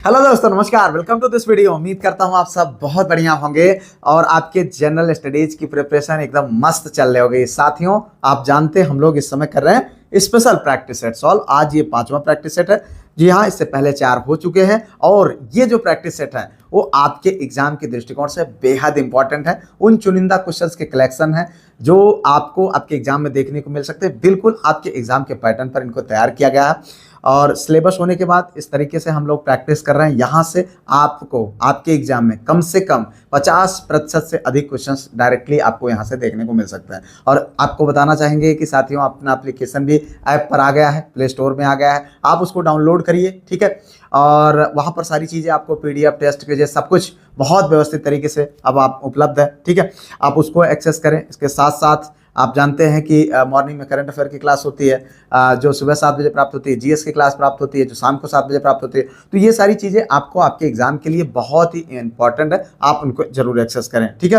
Hello दोस्तों, नमस्कार। Welcome to this video. उम्मीद करता हूँ आप सब बहुत बढ़िया होंगे और आपके जनरल स्टडीज की प्रिपरेशन एकदम मस्त चल रही होगी। साथियों, आप जानते हैं हम लोग इस समय कर रहे हैं स्पेशल प्रैक्टिस सेट सॉल्व। आज ये 5वां प्रैक्टिस सेट है। जी हाँ, इससे पहले 4 हो चुके हैं और ये जो प्रैक्टिस सेट है वो आपके एग्जाम के दृष्टिकोण से बेहद इंपॉर्टेंट है। उन चुनिंदा क्वेश्चंस के कलेक्शन है जो आपको आपके एग्जाम में देखने को मिल सकते हैं। बिल्कुल आपके एग्जाम के पैटर्न पर इनको तैयार किया गया है और सिलेबस होने के बाद इस तरीके से हम लोग प्रैक्टिस कर रहे हैं। यहाँ से आपको आपके एग्जाम में कम से कम 50% से अधिक क्वेश्चंस डायरेक्टली आपको यहाँ से देखने को मिल सकता है। और आपको बताना चाहेंगे कि साथियों, अपना एप्लीकेशन भी ऐप पर आ गया है, प्ले स्टोर में आ गया है। आप उसको डाउनलोड करिए, ठीक है। और वहाँ पर सारी चीज़ें आपको PDF टेस्ट पेजेस सब कुछ बहुत व्यवस्थित तरीके से अब आप उपलब्ध है, ठीक है। आप उसको एक्सेस करें। इसके साथ साथ आप जानते हैं कि मॉर्निंग में करंट अफेयर की क्लास होती है, जो सुबह 7 बजे प्राप्त होती है। GS की क्लास प्राप्त होती है जो शाम को 7 बजे प्राप्त होती है। तो ये सारी चीज़ें आपको आपके एग्जाम के लिए बहुत ही इंपॉर्टेंट है, आप उनको जरूर एक्सेस करें, ठीक है।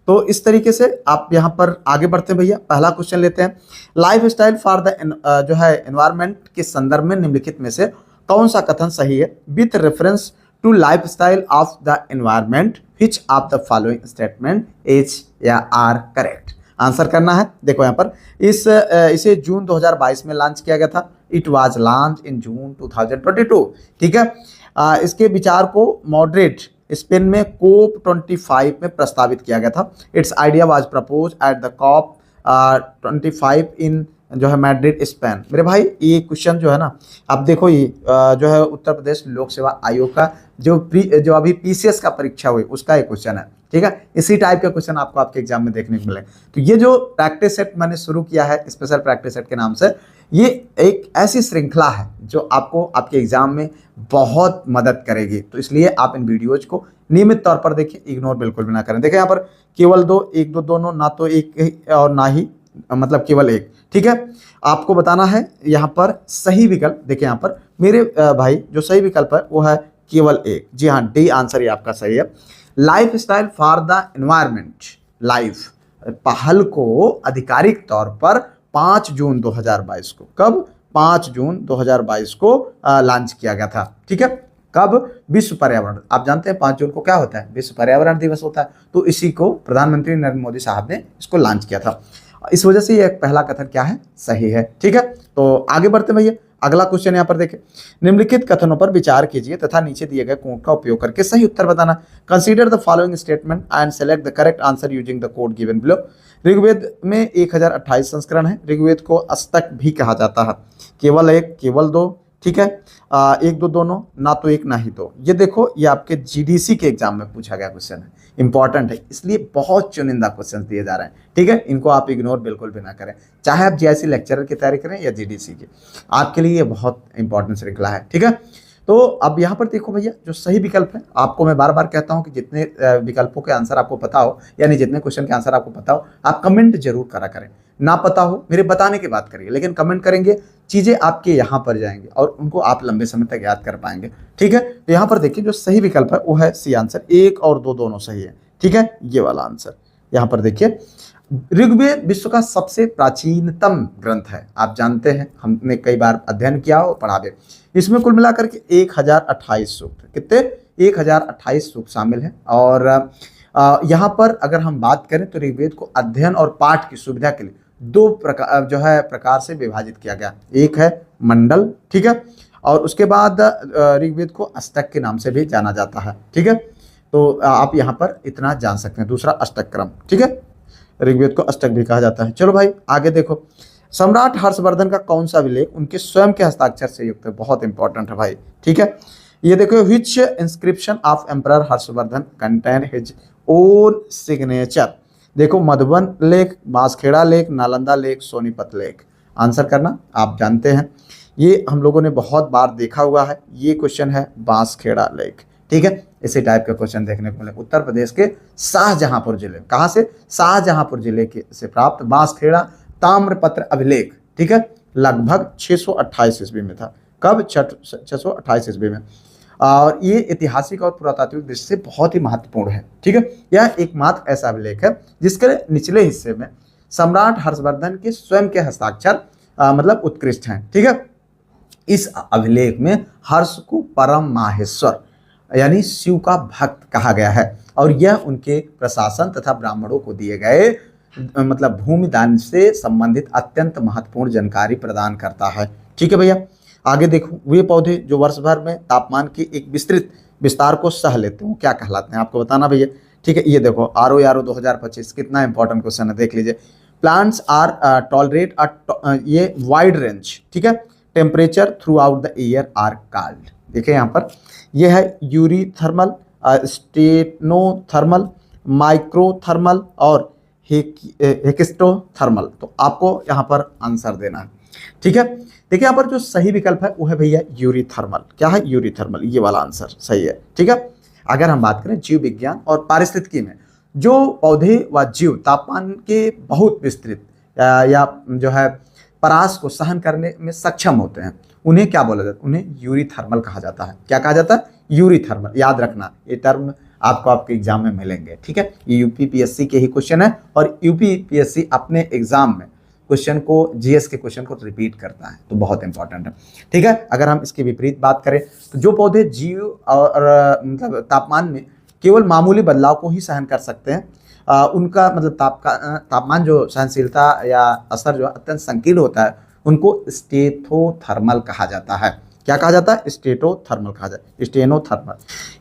तो इस तरीके से आप यहाँ पर आगे बढ़ते हैं भैया। पहला क्वेश्चन लेते हैं। लाइफ स्टाइल फॉर द जो है एनवायरमेंट के संदर्भ में निम्नलिखित में से कौन सा कथन सही है? With reference to life style of the environment which of the following statement is या आर करेक्ट? आंसर करना है। देखो यहाँ पर इसे जून 2022 में लॉन्च किया गया था। इट वाज लॉन्च इन जून 2022, ठीक है। इसके विचार को मॉडरेट स्पेन में COP 25 में प्रस्तावित किया गया था। It's idea was propose at the COP 25 इन जो है मैड्रिड स्पेन। मेरे भाई, ये क्वेश्चन जो है ना, अब देखो ये जो है उत्तर प्रदेश लोक सेवा आयोग का जो अभी PCS का परीक्षा हुई उसका एक क्वेश्चन है, ठीक है। इसी टाइप के क्वेश्चन आपको आपके एग्जाम में देखने को मिले। तो ये जो प्रैक्टिस सेट मैंने शुरू किया है स्पेशल प्रैक्टिस सेट के नाम से, ये एक ऐसी श्रृंखला है जो आपको आपके एग्जाम में बहुत मदद करेगी। तो इसलिए आप इन वीडियोज को नियमित तौर पर देखिए, इग्नोर बिल्कुल भी ना करें। देखिए यहाँ पर केवल एक दो दोनों, ना तो एक और ना ही मतलब केवल एक, ठीक है। आपको बताना है यहाँ पर सही विकल्प। देखिए यहाँ पर मेरे भाई, जो सही विकल्प है वो है केवल एक। जी हाँ, डी आंसर ये आपका सही है। Life style for the environment life पहल को आधिकारिक तौर पर 5 जून 2022 को, कब? 5 जून 2022 को लॉन्च किया गया था, ठीक है। कब? विश्व पर्यावरण, आप जानते हैं 5 जून को क्या होता है? विश्व पर्यावरण दिवस होता है। तो इसी को प्रधानमंत्री नरेंद्र मोदी साहब ने इसको लॉन्च किया था। इस वजह से ये पहला कथन क्या है? सही है, ठीक है। तो आगे बढ़ते भैया। अगला क्वेश्चन यहाँ पर देखें। निम्नलिखित कथनों पर विचार कीजिए तथा नीचे दिए गए कोड का उपयोग करके सही उत्तर बताना। Consider the following statement and select the correct answer using the code given below. Rigveda में 1028 संस्करण है। ऋग्वेद को अष्टक भी कहा जाता है। केवल एक, केवल दो, ठीक है। एक दो दोनों, ना तो एक ना ही दो। ये देखो, ये आपके GDC के एग्जाम में पूछा गया क्वेश्चन है, इंपॉर्टेंट है, इसलिए बहुत चुनिंदा क्वेश्चन दिए जा रहे हैं, ठीक है। इनको आप इग्नोर बिल्कुल भी ना करें, चाहे आप JIC लेक्चरर की तैयारी करें या GDC की, आपके लिए ये बहुत इंपॉर्टेंट श्रृंखला है, ठीक है। तो अब यहाँ पर देखो भैया, जो सही विकल्प है, आपको मैं बार बार कहता हूँ कि जितने विकल्पों के आंसर आपको पता हो, यानी जितने क्वेश्चन के आंसर आपको पता हो, आप कमेंट जरूर करा करें। ना पता हो मेरे बताने की बात करिए, लेकिन कमेंट करेंगे, चीजें आपके यहाँ पर जाएंगे और उनको आप लंबे समय तक याद कर पाएंगे, ठीक है। तो यहाँ पर देखिए, जो सही विकल्प है वो है सी आंसर। 1 और 2 दोनों सही है, ठीक है। ये वाला आंसर यहाँ पर देखिए। ऋग्वेद विश्व का सबसे प्राचीनतम ग्रंथ है, आप जानते हैं, हमने कई बार अध्ययन किया हो, पढ़ा भी। इसमें कुल मिलाकर के 1028 सूक्त, कितने? 1028 सूक्त शामिल हैं। और यहाँ पर अगर हम बात करें तो ऋग्वेद को अध्ययन और पाठ की सुविधा के लिए 2 प्रकार से विभाजित किया गया। एक है मंडल, ठीक है, और उसके बाद ऋग्वेद को अष्टक के नाम से भी जाना जाता है, ठीक है। तो आप यहाँ पर इतना जान सकते हैं। दूसरा अष्टक क्रम, ठीक है, ऋग्वेद को अष्टक भी कहा जाता है। चलो भाई आगे देखो। सम्राट हर्षवर्धन का कौन सा अभिलेख उनके स्वयं के हस्ताक्षर से युक्त है? बहुत इंपॉर्टेंट है भाई, ठीक है। ये देखो, which inscription of emperor Harshvardhan contain his own signature? देखो, मधुबन लेख, बांसखेड़ा लेख, नालंदा लेख, सोनीपत लेख। आंसर करना, आप जानते हैं, ये हम लोगों ने बहुत बार देखा हुआ है। ये क्वेश्चन है बांसखेड़ा लेख, ठीक है। इसी टाइप का क्वेश्चन देखने को मिले। उत्तर प्रदेश के शाहजहांपुर जिले, कहाँ से? शाहजहांपुर जिले के से प्राप्त बांसखेड़ा ताम्रपत्र अभिलेख, ठीक है, लगभग 628 ईस्वी में था। कब? 628 ईस्वी में। और ये ऐतिहासिक और पुरातात्विक दृष्टि से बहुत ही महत्वपूर्ण है, ठीक है। यह एकमात्र ऐसा अभिलेख है जिसके निचले हिस्से में सम्राट हर्षवर्धन के स्वयं के हस्ताक्षर मतलब उत्कृष्ट हैं, ठीक है। इस अभिलेख में हर्ष को परम माहेश्वर यानी शिव का भक्त कहा गया है और यह उनके प्रशासन तथा ब्राह्मणों को दिए गए मतलब भूमि दान से संबंधित अत्यंत महत्वपूर्ण जानकारी प्रदान करता है। ठीक है भैया, आगे देखो, वे पौधे जो वर्ष भर में तापमान के एक विस्तृत विस्तार को सह लेते हो क्या कहलाते हैं, आपको बताना भैया। ठीक है, ये देखो RO 2025 कितना इंपॉर्टेंट क्वेश्चन है, देख लीजिए। प्लांट्स आर टॉलरेट ये वाइड रेंज, ठीक है, temperature throughout the year are cold. देखिए यहाँ पर ये है यूरीथर्मल, स्टेनोथर्मल, माइक्रोथर्मल और हेक्स्टोथर्मल। तो आपको यहाँ पर आंसर देना है। ठीक है, देखिए यहाँ पर जो सही विकल्प है वो है भैया यूरीथर्मल। क्या है? यूरीथर्मल, ये वाला आंसर सही है। ठीक है, अगर हम बात करें जीव विज्ञान और पारिस्थितिकी में, जो पौधे व जीव तापमान के बहुत विस्तृत या जो है परास को सहन करने में सक्षम होते हैं, उन्हें क्या बोला जाता है? उन्हें यूरीथर्मल कहा जाता है। क्या कहा जाता है? यूरीथर्मल। याद रखना, ये टर्म आपको आपके एग्जाम में मिलेंगे। ठीक है, ये यूपीपीएससी के ही क्वेश्चन है और यूपीपीएससी अपने एग्जाम में क्वेश्चन को, जीएस के क्वेश्चन को रिपीट करता है, तो बहुत इंपॉर्टेंट है। ठीक है, अगर हम इसके विपरीत बात करें तो जो पौधे जीव और मतलब तापमान में केवल मामूली बदलाव को ही सहन कर सकते हैं, उनका मतलब तापमान जो सहनशीलता या असर जो अत्यंत संकीर्ण होता है, उनको स्टेनोथर्मल कहा जाता है। क्या कहा जाता है? स्टेनोथर्मल कहा जाता है, स्टेनोथर्मल।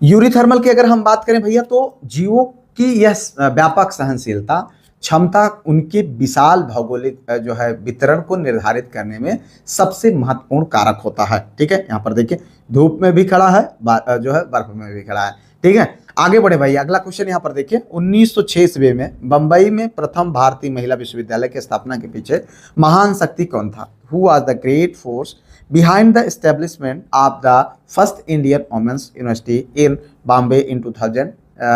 यूरीथर्मल की अगर हम बात करें भैया, तो जीवों की यह व्यापक सहनशीलता क्षमता उनके विशाल भौगोलिक जो है वितरण को निर्धारित करने में सबसे महत्वपूर्ण कारक होता है। ठीक है, यहाँ पर देखिए धूप में भी खड़ा है, जो है बर्फ में भी खड़ा है। ठीक है, आगे बढ़े भाई, अगला क्वेश्चन यहाँ पर देखिए। 1906 ईस्वी में बंबई में प्रथम भारतीय महिला विश्वविद्यालय की स्थापना के पीछे महान शक्ति कौन था? Who was the great force behind the establishment of the first Indian women's university in Bombay इन 2000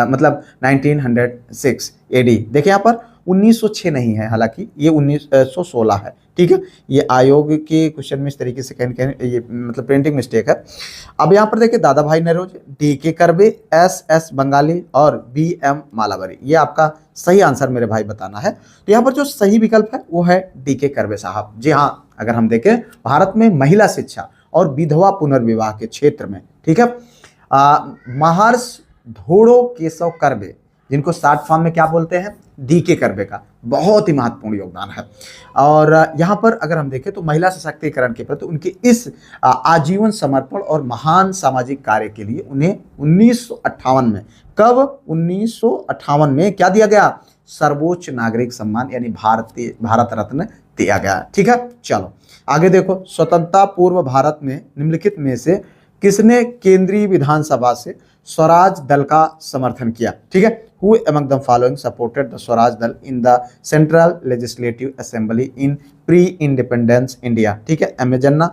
मतलब 1906 AD। देखिए यहाँ पर 1906 नहीं है, हालांकि ये 1916 है। ठीक है, ये आयोग के क्वेश्चन में इस तरीके से कहीं ये मतलब प्रिंटिंग मिस्टेक है। अब यहाँ पर देखिए Dadabhai Naoroji, DK Karve, SS Bengali और BM मालावरी, ये आपका सही आंसर मेरे भाई बताना है। तो यहाँ पर जो सही विकल्प है वो है DK कर्वे साहब। जी हाँ, अगर हम देखें भारत में महिला शिक्षा और विधवा पुनर्विवाह के क्षेत्र में, ठीक है, महर्षि धोड़ो केशव कर्वे, जिनको शॉर्ट फॉर्म में क्या बोलते हैं? DK कर्वे का बहुत ही महत्वपूर्ण योगदान है। और यहाँ पर अगर हम देखें तो महिला सशक्तिकरण के प्रति उनके इस आजीवन समर्पण और महान सामाजिक कार्य के लिए उन्हें 1958 में, कब? 1958 में क्या दिया गया? सर्वोच्च नागरिक सम्मान यानी भारत रत्न दिया गया। ठीक है, चलो आगे देखो। स्वतंत्रता पूर्व भारत में निम्नलिखित में से किसने केंद्रीय विधानसभा से स्वराज दल का समर्थन किया? ठीक है, who among the following supported the Swaraj Dal in the central legislative assembly in pre independence India? ठीक है, M.A. जन्ना,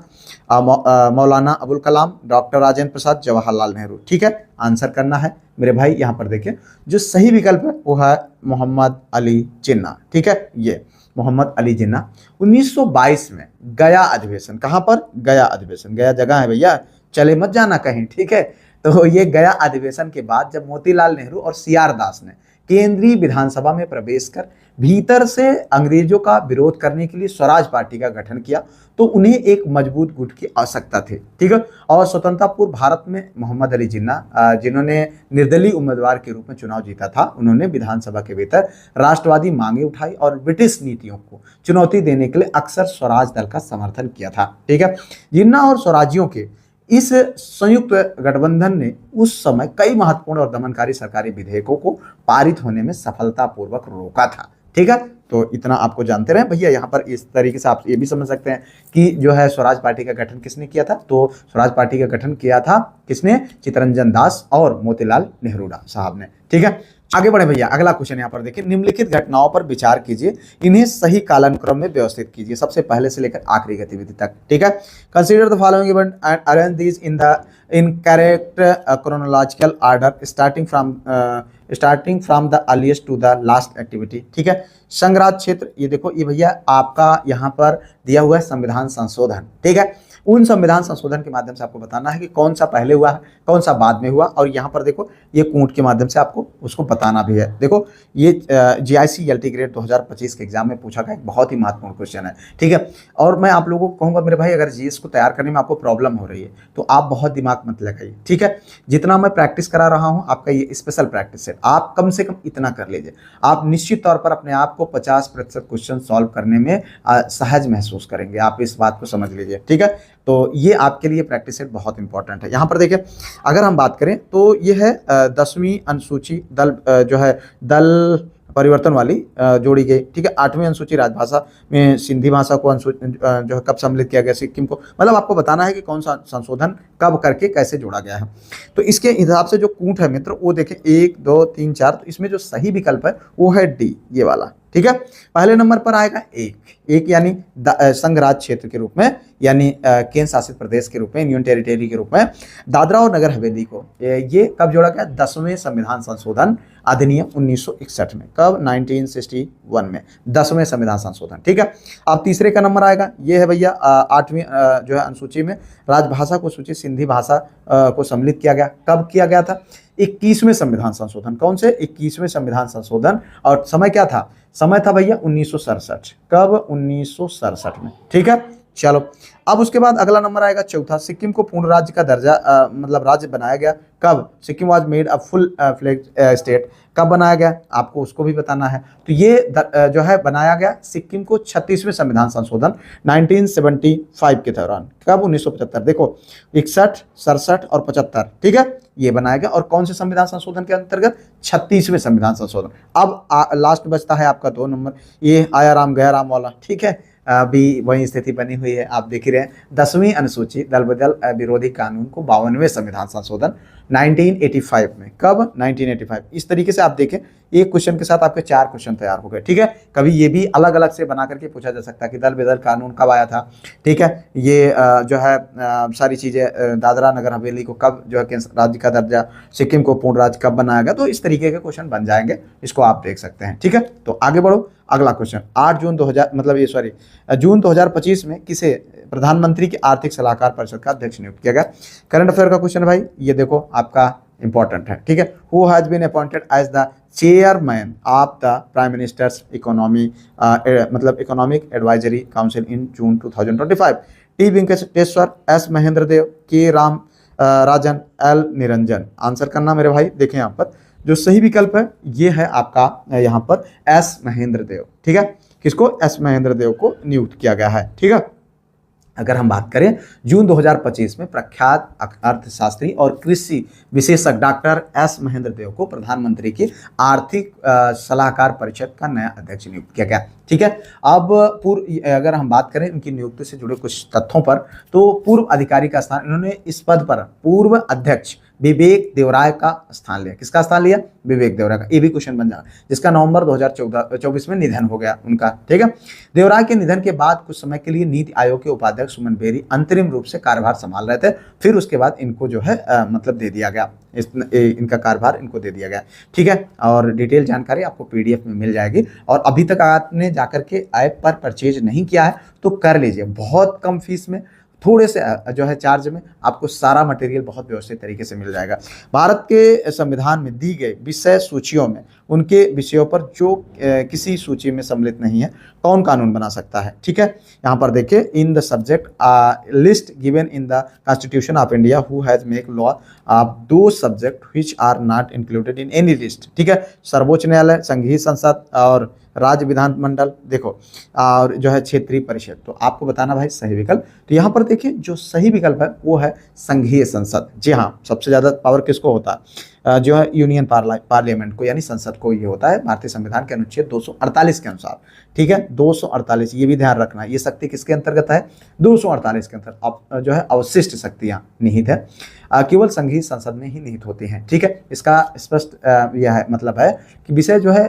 मौलाना अबुल कलाम, डॉक्टर राजेंद्र प्रसाद, जवाहरलाल नेहरू। ठीक है, आंसर करना है मेरे भाई। यहाँ पर देखिए जो सही विकल्प है वो है मोहम्मद अली जिन्ना। ठीक है, ये मोहम्मद अली जिन्ना 1922 में गया अधिवेशन, कहाँ पर? गया अधिवेशन, गया जगह है भैया, चले मत जाना कहीं। ठीक है, तो ये गया अधिवेशन के बाद जब मोतीलाल नेहरू और CR दास ने केंद्रीय विधानसभा में प्रवेश कर भीतर से अंग्रेजों का विरोध करने के लिए स्वराज पार्टी का गठन किया, तो उन्हें एक मजबूत गुट की आवश्यकता थी। ठीक है, और स्वतंत्रता पूर्व भारत में मोहम्मद अली जिन्ना, जिन्होंने निर्दलीय उम्मीदवार के रूप में चुनाव जीता था, उन्होंने विधानसभा के भीतर राष्ट्रवादी मांगे उठाई और ब्रिटिश नीतियों को चुनौती देने के लिए अक्सर स्वराज दल का समर्थन किया था। ठीक है, जिन्ना और स्वराजियों के इस संयुक्त गठबंधन ने उस समय कई महत्वपूर्ण और दमनकारी सरकारी विधेयकों को पारित होने में सफलतापूर्वक रोका था। ठीक है, तो इतना आपको जानते रहे भैया। यहाँ पर इस तरीके से आप ये भी समझ सकते हैं कि जो है स्वराज पार्टी का गठन किसने किया था? तो स्वराज पार्टी का गठन किया था किसने? चित्तरंजन दास और मोतीलाल नेहरू साहब ने। ठीक है, आगे बढ़े भैया। अगला क्वेश्चन यहाँ पर देखिए, निम्नलिखित घटनाओं पर विचार कीजिए, इन्हें सही कालानुक्रम में व्यवस्थित कीजिए, सबसे पहले से लेकर आखिरी गतिविधि तक। ठीक है, consider the following event and arrange these in correct chronological order starting from the earliest to the last activity. ठीक है, संघराज क्षेत्र, ये देखो, ये भैया आपका यहाँ पर दिया हुआ है संविधान संशोधन। ठीक है, उन संविधान संशोधन के माध्यम से आपको बताना है कि कौन सा पहले हुआ है, कौन सा बाद में हुआ, और यहाँ पर देखो ये कूट के माध्यम से आपको उसको बताना भी है। देखो ये GIC ग्रेड 2025 के एग्जाम में पूछा गया एक बहुत ही महत्वपूर्ण क्वेश्चन है, ठीक है। और मैं आप लोगों को कहूँगा मेरे भाई, अगर GS को तैयार करने में आपको प्रॉब्लम हो रही है तो आप बहुत दिमाग मत लगाइए, ठीक है। जितना मैं प्रैक्टिस करा रहा हूँ, आपका ये स्पेशल प्रैक्टिस है, आप कम से कम इतना कर लीजिए। आप निश्चित तौर पर अपने आप को 50% क्वेश्चन सॉल्व करने में सहज महसूस करेंगे, आप इस बात को समझ लीजिए, ठीक है। तो ये आपके लिए प्रैक्टिस सेट बहुत इंपॉर्टेंट है। यहाँ पर देखिए, अगर हम बात करें तो ये है 10वीं अनुसूची जो है दल परिवर्तन वाली जोड़ी गई, ठीक है। 8वीं अनुसूची राजभाषा में सिंधी भाषा को जो है कब सम्मिलित किया गया सिक्किम को, मतलब आपको बताना है कि कौन सा संशोधन कब करके कैसे जोड़ा गया है। तो इसके हिसाब से जो कूट है मित्र, वो देखें 1 2 3 4, तो इसमें जो सही विकल्प है वो है डी, ये वाला, ठीक है। पहले नंबर पर आएगा एक यानी संघ राज्य क्षेत्र के रूप में, यानी केंद्र शासित प्रदेश के रूप में, यूनियन टेरिटरी के रूप में दादरा और नगर हवेली को ये कब जोड़ा गया? 10वें संविधान संशोधन अधिनियम 1961 में। कब? 1961 में 10वें संविधान संशोधन, ठीक है। अब तीसरे का नंबर आएगा, ये है भैया 8वीं जो है अनुसूची में राजभाषा को सूची सिंधी भाषा को सम्मिलित किया गया। कब किया गया था? 21वें संविधान संशोधन। कौन से? 21वें संविधान संशोधन। और समय क्या था? समय था भैया 1967। कब? 1967 में, ठीक है। चलो, अब उसके बाद अगला नंबर आएगा चौथा, सिक्किम को पूर्ण राज्य का दर्जा मतलब राज्य बनाया गया। कब? Sikkim was made a full flagged state. कब बनाया गया? आपको उसको भी बताना है। तो ये जो है बनाया गया सिक्किम को 36वें संविधान संशोधन 1975 के दौरान। कब? 1975। देखो 61, 67 और 75, ठीक है, ये बनाया गया। और कौन से संविधान संशोधन के अंतर्गत? 36वें संविधान संशोधन। अब लास्ट बचता है आपका 2 नंबर, ये आया राम गया राम वाला, ठीक है। अभी वही स्थिति बनी हुई है, आप देख ही रहे हैं। 10वीं अनुसूची दल बदल विरोधी कानून को 52वें संविधान संशोधन 1985 में। कब? 1985। इस तरीके से आप देखें, एक क्वेश्चन के साथ आपके 4 क्वेश्चन तैयार हो गए, ठीक है। कभी ये भी अलग अलग से बना करके पूछा जा सकता है कि दल बदल कानून कब आया था, ठीक है। ये जो है सारी चीज़ें, दादरा नगर हवेली को कब जो है केंद्र राज्य का दर्जा, सिक्किम को पूर्ण राज्य कब बनाया गया, तो इस तरीके के क्वेश्चन बन जाएंगे, इसको आप देख सकते हैं, ठीक है। तो आगे बढ़ो, अगला क्वेश्चन 8 जून 2000 मतलब ये सॉरी जून 2025 में किसे प्रधानमंत्री की आर्थिक सलाहकार परिषद का अध्यक्ष नियुक्त किया गया? करंट अफेयर का क्वेश्चन भाई, ये देखो आपका इंपॉर्टेंट है, ठीक है। Who has been appointed as the chairman of the prime minister's मतलब economic advisory council in June 2025? T Venkateshwar, S Mahendra Dev, K Ram Rajan, L Niranjan. Answer करना मेरे भाई, देखें यहाँ पर जो सही विकल्प है ये है आपका यहाँ पर एस महेंद्र देव, ठीक है। किसको? एस महेंद्र देव को नियुक्त किया गया है, ठीक है। अगर हम बात करें जून 2025 में प्रख्यात अर्थशास्त्री और कृषि विशेषज्ञ डॉक्टर एस महेंद्र देव को प्रधानमंत्री की आर्थिक सलाहकार परिषद का नया अध्यक्ष नियुक्त किया गया, ठीक है। अब अगर हम बात करें इनकी नियुक्ति से जुड़े कुछ तथ्यों पर, तो पूर्व अधिकारी का स्थान, इन्होंने इस पद पर पूर्व अध्यक्ष विवेक देवराय का स्थान लिया। किसका स्थान लिया? विवेक देवराय का। ये भी क्वेश्चन बन जाएगा, जिसका नवंबर 2024 में निधन हो गया उनका, ठीक है। देवराय के निधन के बाद कुछ समय के लिए नीति आयोग के उपाध्यक्ष सुमन बेरी अंतरिम रूप से कार्यभार संभाल रहे थे, फिर उसके बाद इनको जो है मतलब दे दिया गया, इनका कार्यभार इनको दे दिया गया, ठीक है। और डिटेल जानकारी आपको PDF में मिल जाएगी। और अभी तक आपने जाकर के ऐप पर परचेज नहीं किया है तो कर लीजिए, बहुत कम फीस में, थोड़े से जो है चार्ज में आपको सारा मटेरियल बहुत व्यवस्थित तरीके से मिल जाएगा। भारत के संविधान में दी गई विषय सूचियों में उनके विषयों पर जो किसी सूची में सम्मिलित नहीं है, कौन कानून बना सकता है, ठीक है। यहाँ पर देखिए, in the subject list given in the constitution of India who has make law of those subject which are not included in any list, ठीक है। सर्वोच्च न्यायालय, संघीय संसद और राज्य विधानमंडल, देखो, और जो है क्षेत्रीय परिषद। तो आपको बताना भाई सही विकल्प। तो यहाँ पर देखिए जो सही विकल्प है वो है संघीय संसद। जी हाँ, सबसे ज़्यादा पावर किसको होता है? जो है यूनियन पार्लियामेंट को, यानी संसद को ये होता है भारतीय संविधान के अनुच्छेद 248 के अनुसार, ठीक है। 248, ये भी ध्यान रखना, ये शक्ति किसके अंतर्गत है? 248 के अंतर्गत जो है अवशिष्ट शक्तियाँ निहित है, केवल संघीय संसद में ही निहित होती हैं, ठीक है। इसका स्पष्ट यह है मतलब है कि विषय जो है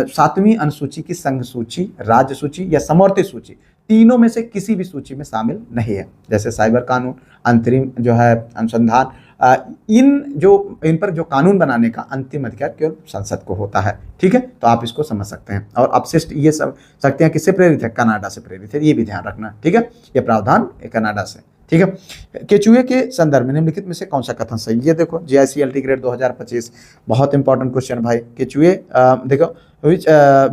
7वीं अनुसूची की संघ सूची, राज्य सूची या समवर्ती सूची, तीनों में से किसी भी सूची में शामिल नहीं है। जैसे साइबर कानून, अंतरिम जो है अनुसंधान इन पर जो कानून बनाने का अंतिम अधिकार केवल संसद को होता है। ठीक है, तो आप इसको समझ सकते हैं। और अपशिष्ट ये सब सकते हैं किससे प्रेरित है, कनाडा से प्रेरित है, ये भी ध्यान रखना। ठीक है, ये प्रावधान कनाडा से। ठीक है, केचुए के संदर्भ में निम्नलिखित में से कौन सा कथन सही है? ये देखो जीआईसीएलटी ग्रेड 2025, बहुत इंपॉर्टेंट क्वेश्चन भाई। केचुए देखो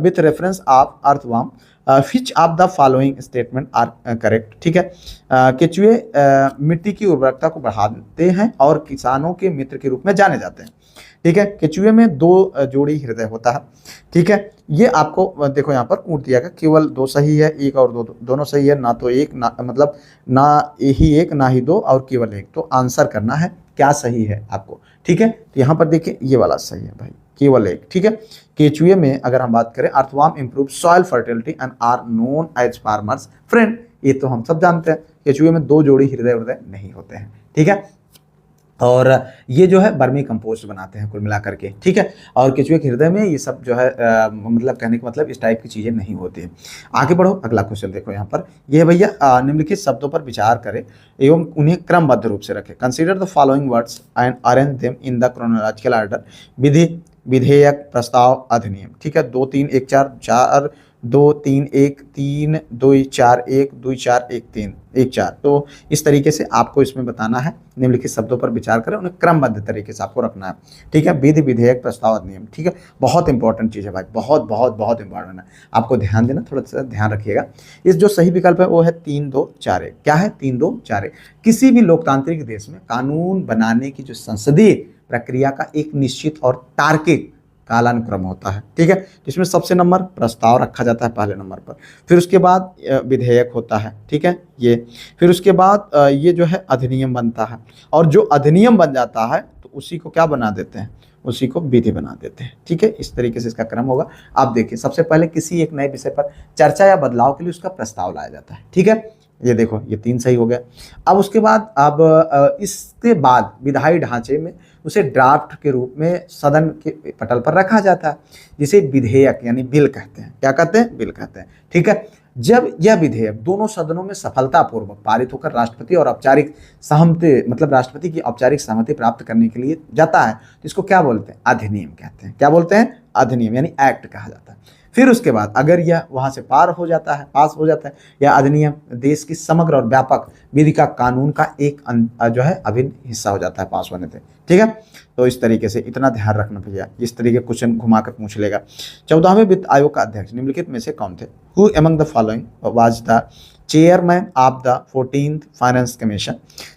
with reference of earthworm which of the following statement are correct. ठीक है, केचुए मिट्टी की उर्वरकता को बढ़ाते हैं और किसानों के मित्र के रूप में जाने जाते हैं। ठीक है, केचुए में 2 जोड़ी हृदय होता है। ठीक है, ये आपको देखो यहाँ पर ऊँट दिया गया, केवल 2 सही है, 1 और 2 दोनों सही है, ना तो एक ना मतलब ना ही 1 ना ही 2 और केवल 1। तो आंसर करना है क्या सही है आपको। ठीक है, तो यहाँ पर देखिए ये वाला सही है भाई, केवल 1। ठीक है, केचुए में अगर हम बात करें earthworm improve soil fertility and are known as farmers friend, ये तो हम सब जानते हैं। केचुए में 2 जोड़ी हृदय नहीं होते हैं। ठीक है, और ये जो है बर्मी कंपोस्ट बनाते हैं कुल मिलाकर के। ठीक है, और केचुए के हृदय में ये सब जो है मतलब कहने का मतलब इस टाइप की चीज़ें नहीं होती हैं। आगे बढ़ो, अगला क्वेश्चन देखो यहाँ पर। यह भैया निम्नलिखित शब्दों पर विचार करें एवं उन्हें क्रमबद्ध रूप से रखें। Consider the following words and arrange them in the chronological order. विधि, विधेयक, प्रस्ताव, अधिनियम। ठीक है, 2 3 1 4 4 2 3 1 3 2 4 1 2 4 1 3 1 4। तो इस तरीके से आपको इसमें बताना है, निम्नलिखित शब्दों पर विचार करें, उन्हें क्रमबद्ध तरीके से आपको रखना है। ठीक है, विधि, विधेयक, प्रस्ताव, अधिनियम। ठीक है, बहुत इंपॉर्टेंट चीज़ है भाई, बहुत बहुत बहुत इंपॉर्टेंट है, आपको ध्यान देना, थोड़ा सा ध्यान रखिएगा। इस जो सही विकल्प है वो है 3 2 4 1। क्या है? 3 2 4 1। किसी भी लोकतांत्रिक देश में कानून बनाने की जो संसदीय प्रक्रिया का एक निश्चित और तार्किक कालानुक्रम होता है। ठीक है, जिसमें सबसे नंबर प्रस्ताव रखा जाता है पहले नंबर पर, फिर उसके बाद विधेयक होता है। ठीक है, ये फिर उसके बाद ये जो है अधिनियम बनता है, और जो अधिनियम बन जाता है तो उसी को क्या बना देते हैं, उसी को विधि बना देते हैं। ठीक है, इस तरीके से इसका क्रम होगा। आप देखिए, सबसे पहले किसी एक नए विषय पर चर्चा या बदलाव के लिए उसका प्रस्ताव लाया जाता है। ठीक है, ये देखो ये 3 सही हो गया। अब उसके बाद इसके बाद विधायी ढांचे में उसे ड्राफ्ट के रूप में सदन के पटल पर रखा जाता है, जिसे विधेयक यानी बिल कहते हैं। क्या कहते हैं? बिल कहते हैं। ठीक है, जब यह विधेयक दोनों सदनों में सफलतापूर्वक पारित होकर राष्ट्रपति और औपचारिक सहमति मतलब राष्ट्रपति की औपचारिक सहमति प्राप्त करने के लिए जाता है, तो इसको क्या बोलते हैं? अधिनियम कहते हैं। क्या बोलते हैं? अधिनियम यानी एक्ट कहा जाता है। फिर उसके बाद अगर यह वहाँ से पास हो जाता है, यह अधिनियम देश की समग्र और व्यापक विधि का कानून का एक जो है अभिन्न हिस्सा हो जाता है पास होने से। ठीक है, तो इस तरीके से इतना ध्यान रखना भैया, इस तरीके क्वेश्चन घुमा कर पूछ लेगा। 14वें वित्त आयोग का अध्यक्ष निम्नलिखित में से कौन थे? Who among the following was the chairman of the 14th finance commission?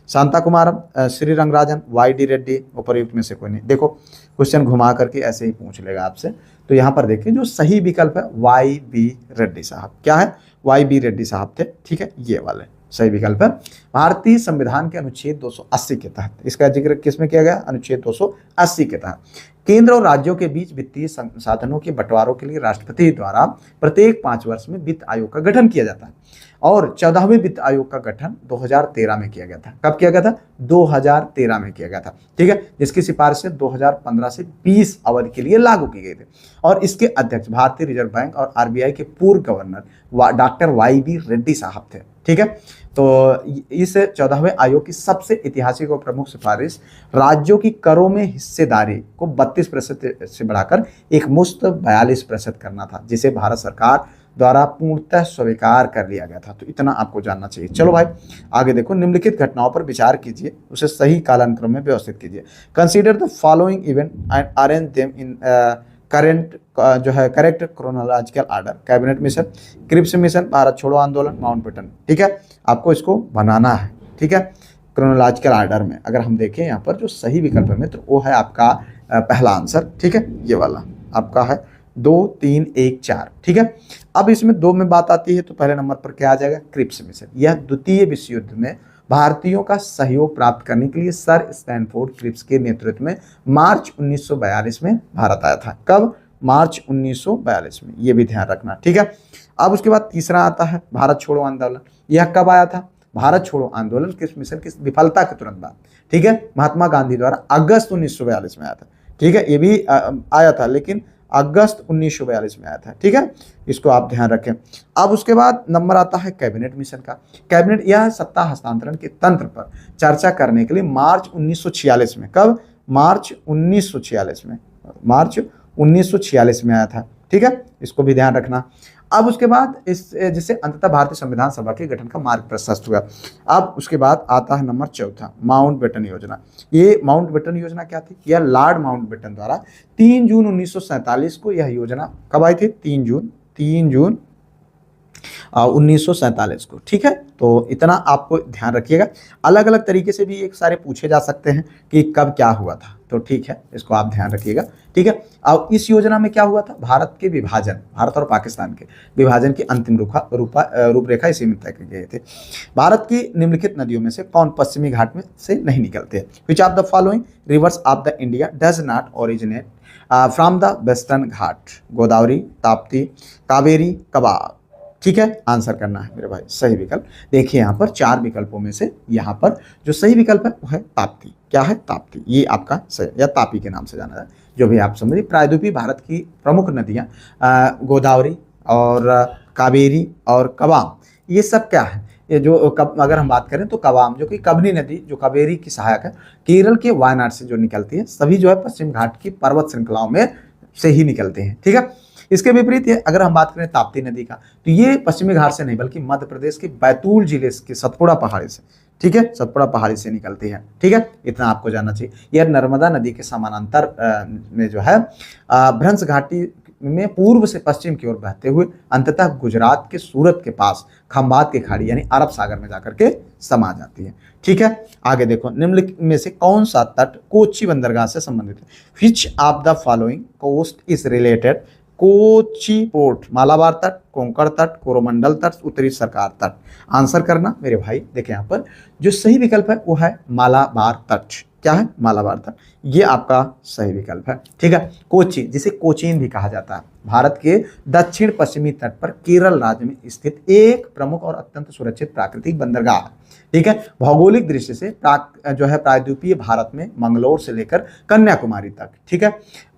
Shanta Kumaram, Shri Rangarajan, Y D Reddy, उपर्युक्त में से कोई नहीं। देखो क्वेश्चन घुमा करके ऐसे ही पूछ लेगा आपसे। तो यहाँ पर देखिए जो सही विकल्प है वाई बी रेड्डी साहब। क्या है? वाई बी रेड्डी साहब थे। ठीक है, ये वाले सही विकल्प है। भारतीय संविधान के अनुच्छेद 280 के तहत, इसका जिक्र किसमें किया गया? अनुच्छेद 280 के तहत केंद्र और राज्यों के बीच वित्तीय संसाधनों के बंटवारों के लिए राष्ट्रपति द्वारा प्रत्येक 5 वर्ष में वित्त आयोग का गठन किया जाता है, और 14वें वित्त आयोग का गठन 2013 में किया गया था। कब किया गया था? 2013 में किया गया था। ठीक है, जिसकी सिफारिशें 2015 से 20 अवधि के लिए लागू की गई थी, और इसके अध्यक्ष भारतीय रिजर्व बैंक और आरबीआई के पूर्व governor doctor Y B Reddy साहब थे। ठीक है, तो इस 14वें आयोग की सबसे ऐतिहासिक और प्रमुख सिफारिश राज्यों की करों में हिस्सेदारी को 32% से बढ़ाकर एक मुश्त 42% करना था, जिसे भारत सरकार द्वारा पूर्णतः स्वीकार कर लिया गया था। तो इतना आपको जानना चाहिए। चलो भाई आगे देखो, निम्नलिखित घटनाओं पर विचार कीजिए, उसे सही कालानुक्रम में व्यवस्थित कीजिए। Consider the following event and arrange them in correct chronological order. Cabinet mission, Cripps mission, Bharat छोड़ो आंदोलन, माउंटबेटन। ठीक है, आपको इसको बनाना है। ठीक है, क्रोनोलॉजिकल ऑर्डर में अगर हम देखें यहाँ पर जो सही विकल्प है मित्र वो है आपका पहला आंसर। ठीक है, ये वाला आपका है 2 3 1 4। ठीक है, अब इसमें 2 में बात आती है तो पहले नंबर पर क्या आ जाएगा? Cripps mission. यह द्वितीय विश्व युद्ध में भारतीयों का सहयोग प्राप्त करने के लिए सर स्टैनफोर्ड क्रिप्स के नेतृत्व में मार्च 1942 में भारत आया था। कब? मार्च 1942 में, ये भी ध्यान रखना। ठीक है, अब उसके बाद तीसरा आता है भारत छोड़ो आंदोलन। यह कब आया था? भारत छोड़ो आंदोलन क्रिप्स मिशन की विफलता के तुरंत बाद। ठीक है, महात्मा गांधी द्वारा अगस्त 1942 में आया था। ठीक है, ये भी आया था, लेकिन अगस्त 1942 में आया था। ठीक है, इसको आप ध्यान रखें। अब उसके बाद नंबर आता है कैबिनेट मिशन का। कैबिनेट यह सत्ता हस्तांतरण के तंत्र पर चर्चा करने के लिए मार्च 1946 में, कब, मार्च 1946 में, मार्च 1946 में आया था। ठीक है, इसको भी ध्यान रखना। अब उसके बाद इस जिससे अंततः भारतीय संविधान सभा के गठन का मार्ग प्रशस्त हुआ। अब उसके बाद आता है नंबर चौथा, माउंटबेटन योजना। ये माउंटबेटन योजना क्या थी? यह लॉर्ड माउंटबेटन द्वारा 3 जून 1947 को यह योजना कब आई थी? 3 जून 1947 को। ठीक है, तो इतना आपको ध्यान रखिएगा। अलग अलग तरीके से भी एक सारे पूछे जा सकते हैं कि कब क्या हुआ था, तो ठीक है, इसको आप ध्यान रखिएगा। ठीक है, अब इस योजना में क्या हुआ था? भारत के विभाजन, भारत और पाकिस्तान के विभाजन की अंतिम रूपरेखा इसी में तय की गए थे। भारत की निम्नलिखित नदियों में से कौन पश्चिमी घाट में से नहीं निकलते? Which of the following rivers of the India does not originate from the western Ghat? Godavari, Tapti, Kaveri, कबाब। ठीक है, आंसर करना है मेरे भाई। सही विकल्प देखिए, यहाँ पर 4 विकल्पों में से यहाँ पर जो सही विकल्प है वो है ताप्ती। क्या है? ताप्ती। ये आपका सही, या तापी के नाम से जाना जाए, जो भी आप समझिए। प्रायद्वीपीय भारत की प्रमुख नदियाँ गोदावरी और कावेरी और कबाम, ये सब क्या है? ये जो अगर हम बात करें तो कबाम जो कि कबनी नदी, जो कावेरी की सहायक है, केरल के वायनाड से जो निकलती है, सभी जो है पश्चिम घाट की पर्वत श्रृंखलाओं में से ही निकलते हैं। ठीक है, इसके विपरीत ये अगर हम बात करें ताप्ती नदी का, तो ये पश्चिमी घाट से नहीं बल्कि मध्य प्रदेश के बैतूल जिले के सतपुड़ा पहाड़ी से, ठीक है, सतपुड़ा पहाड़ी से निकलती है। ठीक है, इतना आपको जानना चाहिए। यह नर्मदा नदी के समानांतर में जो है भ्रंश घाटी में पूर्व से पश्चिम की ओर बहते हुए अंततः गुजरात के सूरत के पास खंबात की खाड़ी यानी अरब सागर में जाकर के समा जाती है। ठीक है, आगे देखो, निम्नलिखित में से कौन सा तट कोच्चि बंदरगाह से संबंधित है? Which of the following coast is related Kochi port? Malabar तट, कोंकण तट, कोरोमंडल तट, उत्तरी सरकार तट। आंसर करना मेरे भाई। देखिए यहाँ पर जो सही विकल्प है वो है मालाबार तट। क्या है? मालाबार तट, ये आपका सही विकल्प है। ठीक है, कोच्चि जिसे कोचीन भी कहा जाता है, भारत के दक्षिण पश्चिमी तट पर केरल राज्य में स्थित एक प्रमुख और अत्यंत सुरक्षित प्राकृतिक बंदरगाह है। ठीक है, भौगोलिक दृष्टि से जो है प्रायद्वीपीय भारत में मंगलोर से लेकर कन्याकुमारी तक। ठीक है,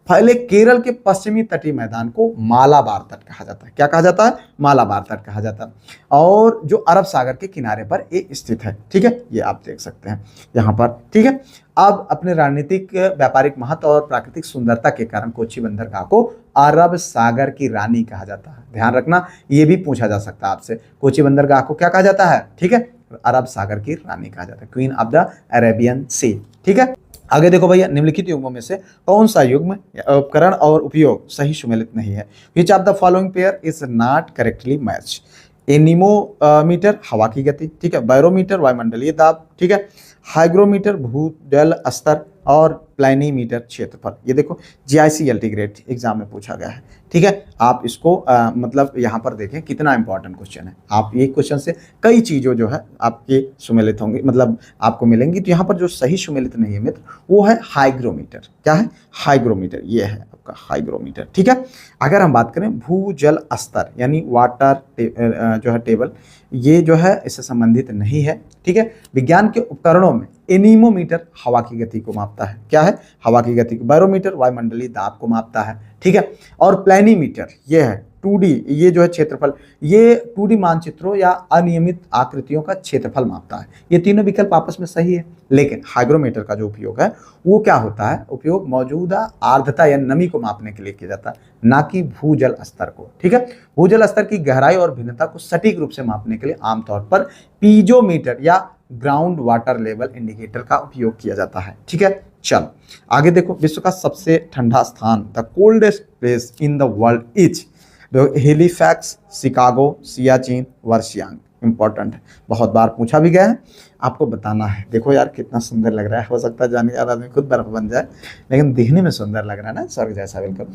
पहले केरल के पश्चिमी तटीय मैदान को मालाबार तट कहा जाता है। क्या कहा जाता है? मालाबार तट कहा जाता है, और जो अरब सागर के किनारे पर ये स्थित है। ठीक है, ये आप देख सकते हैं यहाँ पर। ठीक है, अब अपने रणनीतिक, व्यापारिक महत्व और प्राकृतिक सुंदरता के कारण कोच्चि बंदरगाह को अरब सागर की रानी कहा जाता है। ध्यान रखना, ये भी पूछा जा सकता है आपसे, कोच्चि बंदरगाह को क्या कहा जाता है? ठीक है, अरब सागर की रानी कहा जाता है, क्वीन ऑफ द अरेबियन सी। ठीक है, आगे देखो भैया, निम्नलिखित युग्मों में से कौन सा युग्म, उपकरण और उपयोग सही सुमेलित नहीं है? Which of the following pair is not correctly match? Anemometer हवा की गति, ठीक है, बैरोमीटर वायुमंडलीय दाब, ठीक है, हाइग्रोमीटर भूजल स्तर, और प्लानिमीटर क्षेत्रफल। ये देखो जीआईसी एल्टीग्रेड एग्जाम में पूछा गया है। ठीक है, आप इसको मतलब यहाँ पर देखें कितना इंपॉर्टेंट क्वेश्चन है। आप ये क्वेश्चन से कई चीज़ों जो है आपके सुमेलित होंगी, मतलब आपको मिलेंगी। तो यहाँ पर जो सही सुमेलित नहीं है मित्र, वो है हाइग्रोमीटर। क्या है? हाइग्रोमीटर, ये है आपका हाइग्रोमीटर। ठीक है, अगर हम बात करें भूजल स्तर यानी वाटर जो है टेबल, ये जो है इससे संबंधित नहीं है। ठीक है, विज्ञान के उपकरणों में एनीमोमीटर हवा की गति को मापता है। क्या है? हवा की गति। बैरोमीटर वायुमंडलीय दाब को मापता है। ठीक है, और प्लानिमीटर ये है 2D, ये जो है क्षेत्रफल, ये 2D मानचित्रों या अनियमित आकृतियों का क्षेत्रफल मापता है। ये तीनों विकल्प आपस में सही है, लेकिन हाइग्रोमीटर का जो उपयोग है वो क्या होता है? उपयोग मौजूदा आर्द्रता या नमी को मापने के लिए किया जाता है, ना कि भूजल स्तर को। ठीक है, भूजल स्तर की गहराई और भिन्नता को सटीक रूप से मापने के लिए आमतौर पर पीजोमीटर या ग्राउंड वाटर लेवल इंडिकेटर का उपयोग किया जाता है। ठीक है, चलो आगे देखो, विश्व का सबसे ठंडा स्थान, the coldest place in the world is? Halifax, Chicago, Siachen, Verkhoyansk. Important है, बहुत बार पूछा भी गया है, आपको बताना है। देखो यार कितना सुंदर लग रहा है, हो सकता है जाने यार आदमी खुद बर्फ बन जाए, लेकिन दिखने में सुंदर लग रहा है ना, स्वर्ग जैसा बिल्कुल।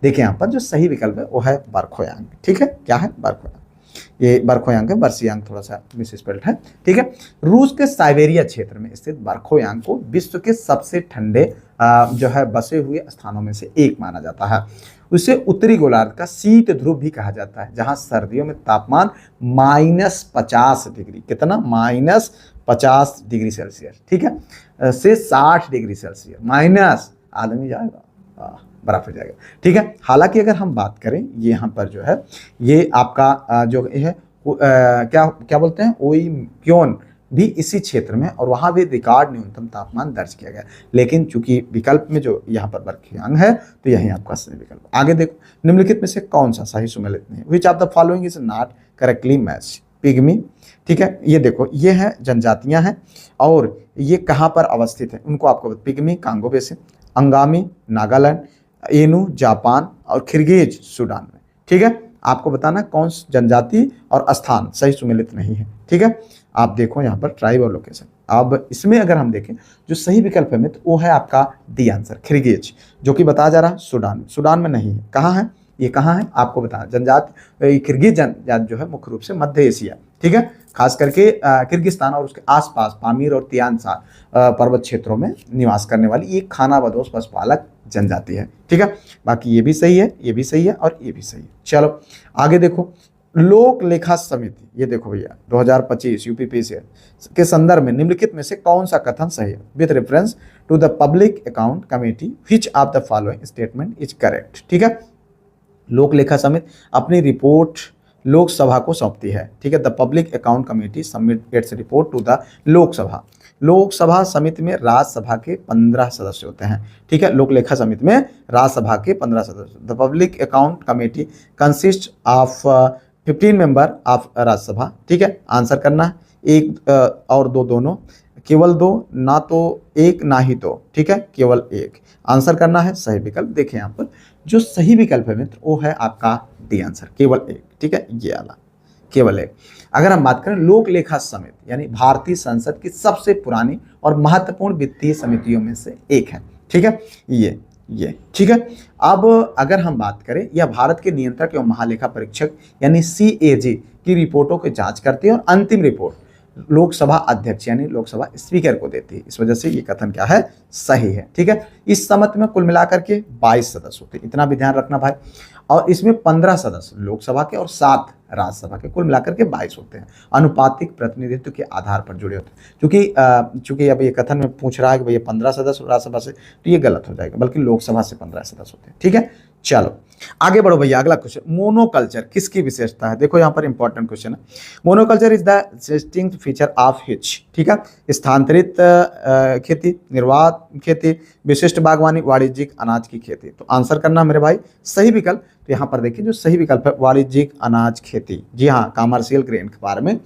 देखिए यहाँ पर जो सही विकल्प है वो है बरखोयांग। ठीक है, क्या है? बरखोयांग। ये बरखोयांग है, बर्शियांग थोड़ा सा मिसस्पेल्ड है। ठीक है, रूस के साइबेरिया क्षेत्र में स्थित बरखोयांग को विश्व के सबसे ठंडे जो है बसे हुए स्थानों में से एक माना जाता है। उसे उत्तरी गोलार्ध का शीत ध्रुव भी कहा जाता है, जहां सर्दियों में तापमान -50 डिग्री, कितना? -50 डिग्री सेल्सियस, ठीक है, से 60 डिग्री सेल्सियस, माइनस, आदमी जाएगा बराबर हो जाएगा। ठीक है, हालांकि अगर हम बात करें ये यहाँ पर जो है ये आपका जो है क्या क्या बोलते हैं, ओइम्योन भी इसी क्षेत्र में, और वहां भी रिकॉर्ड न्यूनतम तापमान दर्ज किया गया। लेकिन चूंकि विकल्प में जो यहाँ पर बर्फियांग है तो यही आपका सही विकल्प। आगे देखो, निम्नलिखित में से कौन सा सही सुमेलित नहीं है? Which of the following is not correctly match? Pygmy, ठीक है, ये देखो ये है जनजातियां हैं और ये कहाँ पर अवस्थित है उनको आपको, pygmy Congo basin, Angami Nagaland, Inu Japan और खिर्गिज सूडान में। ठीक है, आपको बताना कौन जनजाति और स्थान सही सुमेलित नहीं है। ठीक है, आप देखो यहाँ पर ट्राइब और लोकेशन। अब इसमें अगर हम देखें जो सही विकल्प है मित्र वो है आपका डी आंसर खिर्गिज, जो कि बताया जा रहा है सूडान। सूडान में नहीं है, कहाँ है ये, कहाँ है आपको बताना। जनजाति किर्गिज जनजाति जो है मुख्य रूप से मध्य एशिया, ठीक है, खास करके किर्गिस्तान और उसके आसपास पामीर और तियान सा पर्वत क्षेत्रों में निवास करने वाली एक खानाबदोश पशुपालक जनजाति है। ठीक है, बाकी ये भी सही है, ये भी सही है और ये भी सही है। चलो आगे देखो, लोक लेखा समिति, ये देखो भैया 2025 यूपीपीएससी के संदर्भ में निम्नलिखित में से कौन सा कथन सही है? With reference to the public account committee which of the following statement is correct? ठीक है, लोक लेखा समिति अपनी रिपोर्ट लोकसभा को सौंपती है। ठीक है, the public account committee submit its report to the Lok Sabha. Lok Sabha समिति में राज्यसभा के 15 सदस्य होते हैं। ठीक है, लोक लेखा समिति में राज्यसभा के 15 सदस्य। The public account committee consist of 15 member of Rajya Sabha. ठीक है, आंसर करना है, एक और दो दोनों, केवल दो, ना तो एक ना ही दो। ठीक है, केवल एक आंसर करना है, सही विकल्प। देखें यहाँ पर जो सही विकल्प है मित्र वो है आपका डी आंसर, केवल एक। ठीक है, ये वाला केवल एक। अगर हम बात करें लोक लेखा समिति यानी भारतीय संसद की सबसे पुरानी और महत्वपूर्ण वित्तीय समितियों में से एक है। ठीक है, ये ठीक है। अब अगर हम बात करें, यह भारत के नियंत्रक एवं महालेखा परीक्षक यानी CAG की रिपोर्टों की जांच करती है और अंतिम रिपोर्ट लोकसभा अध्यक्ष यानी लोकसभा स्पीकर को देती है। इस वजह से ये कथन क्या है, सही है। ठीक है, इस समिति में कुल मिलाकर के 22 सदस्य होते हैं, इतना भी ध्यान रखना भाई। और इसमें 15 सदस्य लोकसभा के और 7 राज्यसभा के, कुल मिलाकर के 22 होते हैं। अनुपातिक प्रतिनिधित्व के आधार पर जुड़े होते हैं। चूंकि अब ये कथन में पूछ रहा है कि भैया 15 सदस्य राज्यसभा से, तो ये गलत हो जाएगा, बल्कि लोकसभा से 15 सदस्य होते हैं। ठीक है, चलो आगे बढ़ो भैया। अगला क्वेश्चन, मोनोकल्चर किसकी विशेषता है? देखो यहाँ पर इंपॉर्टेंट क्वेश्चन है। Monoculture is the distinct feature of hitch. ठीक है, स्थानांतरित खेती, निर्वाह खेती, विशिष्ट बागवानी, वाणिज्यिक अनाज की खेती। तो आंसर करना मेरे भाई सही विकल्प। तो यहाँ पर देखिए जो सही विकल्प है वाणिज्यिक अनाज खेती। जी हाँ, कमर्शियल ग्रेन के बारे में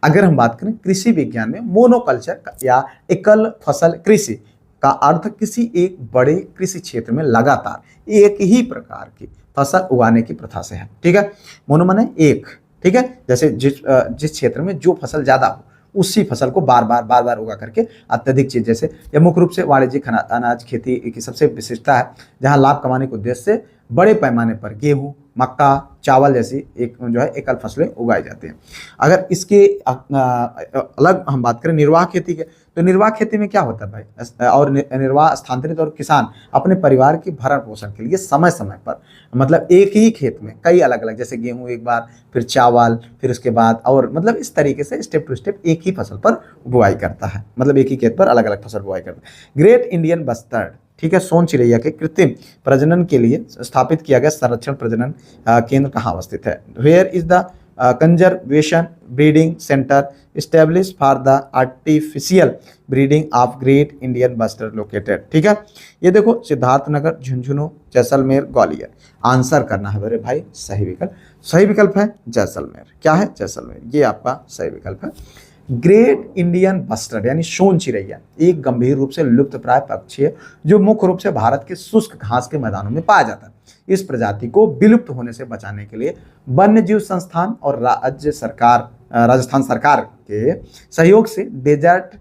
अगर हम बात करें, कृषि विज्ञान में मोनोकल्चर या एकल फसल कृषि का अर्थ किसी एक बड़े कृषि क्षेत्र में लगातार एक ही प्रकार की फसल उगाने की प्रथा से है। ठीक है, मोनो माने एक। ठीक है, जैसे जिस क्षेत्र में जो फसल ज्यादा हो उसी फसल को बार बार उगा करके अत्यधिक चीज, जैसे यह मुख्य रूप से वाणिज्यिक अनाज खेती की सबसे विशेषता है, जहां लाभ कमाने के उद्देश्य से बड़े पैमाने पर गेहूं, मक्का, चावल जैसी एक जो है एकल फसलें उगाई जाती हैं। अगर इसके अलग हम बात करें निर्वाह खेती के, तो निर्वाह खेती में क्या होता है भाई, और निर्वाह स्थानांतरित और किसान अपने परिवार की भरण पोषण के लिए समय समय पर मतलब एक ही खेत में कई अलग अलग, जैसे गेहूं एक बार, फिर चावल, फिर उसके बाद और मतलब इस तरीके से स्टेप टू स्टेप एक ही फसल पर बुआई करता है, मतलब एक ही खेत पर अलग अलग फसल बुआई करता है। ग्रेट इंडियन बस्टर्ड, ठीक है, सोन चिड़ैया के कृत्रिम प्रजनन के लिए स्थापित किया गया संरक्षण प्रजनन केंद्र कहाँ अवस्थित है? Where is the conservation breeding centre establish for the artificial breeding of great Indian bustard located? ठीक है, ये देखो सिद्धार्थनगर, झुंझुनू, जैसलमेर, ग्वालियर। आंसर करना है मेरे भाई सही विकल्प। सही विकल्प है जैसलमेर। क्या है? जैसलमेर, ये आपका सही विकल्प है। ग्रेट इंडियन बस्टर्ड यानी सोन चिड़ैया एक गंभीर रूप से लुप्त प्राय पक्षी है जो मुख्य रूप से भारत के शुष्क घास के मैदानों में पाया जाता है। इस प्रजाति को विलुप्त होने से बचाने के लिए वन्य जीव संस्थान और राजस्थान सरकार के सहयोग से डेजर्ट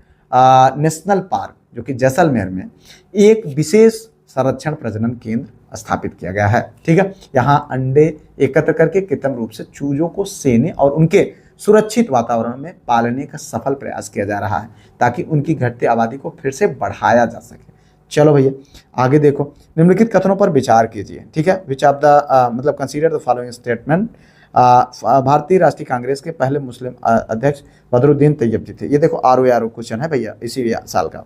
नेशनल पार्क जो कि जैसलमेर में एक विशेष संरक्षण प्रजनन केंद्र स्थापित किया गया है। ठीक है, यहाँ अंडे एकत्र करके कृत्रिम रूप से चूजों को सेने और उनके सुरक्षित वातावरण में पालने का सफल प्रयास किया जा रहा है ताकि उनकी घटती आबादी को फिर से बढ़ाया जा सके। चलो भैया आगे देखो, निम्नलिखित कथनों पर विचार कीजिए। ठीक है, विच ऑफ द मतलब कंसीडर द फॉलोइंग स्टेटमेंट। भारतीय राष्ट्रीय कांग्रेस के पहले मुस्लिम अध्यक्ष बदरुद्दीन तैयब जी थे। ये देखो RO क्वेश्चन है भैया इसी साल का।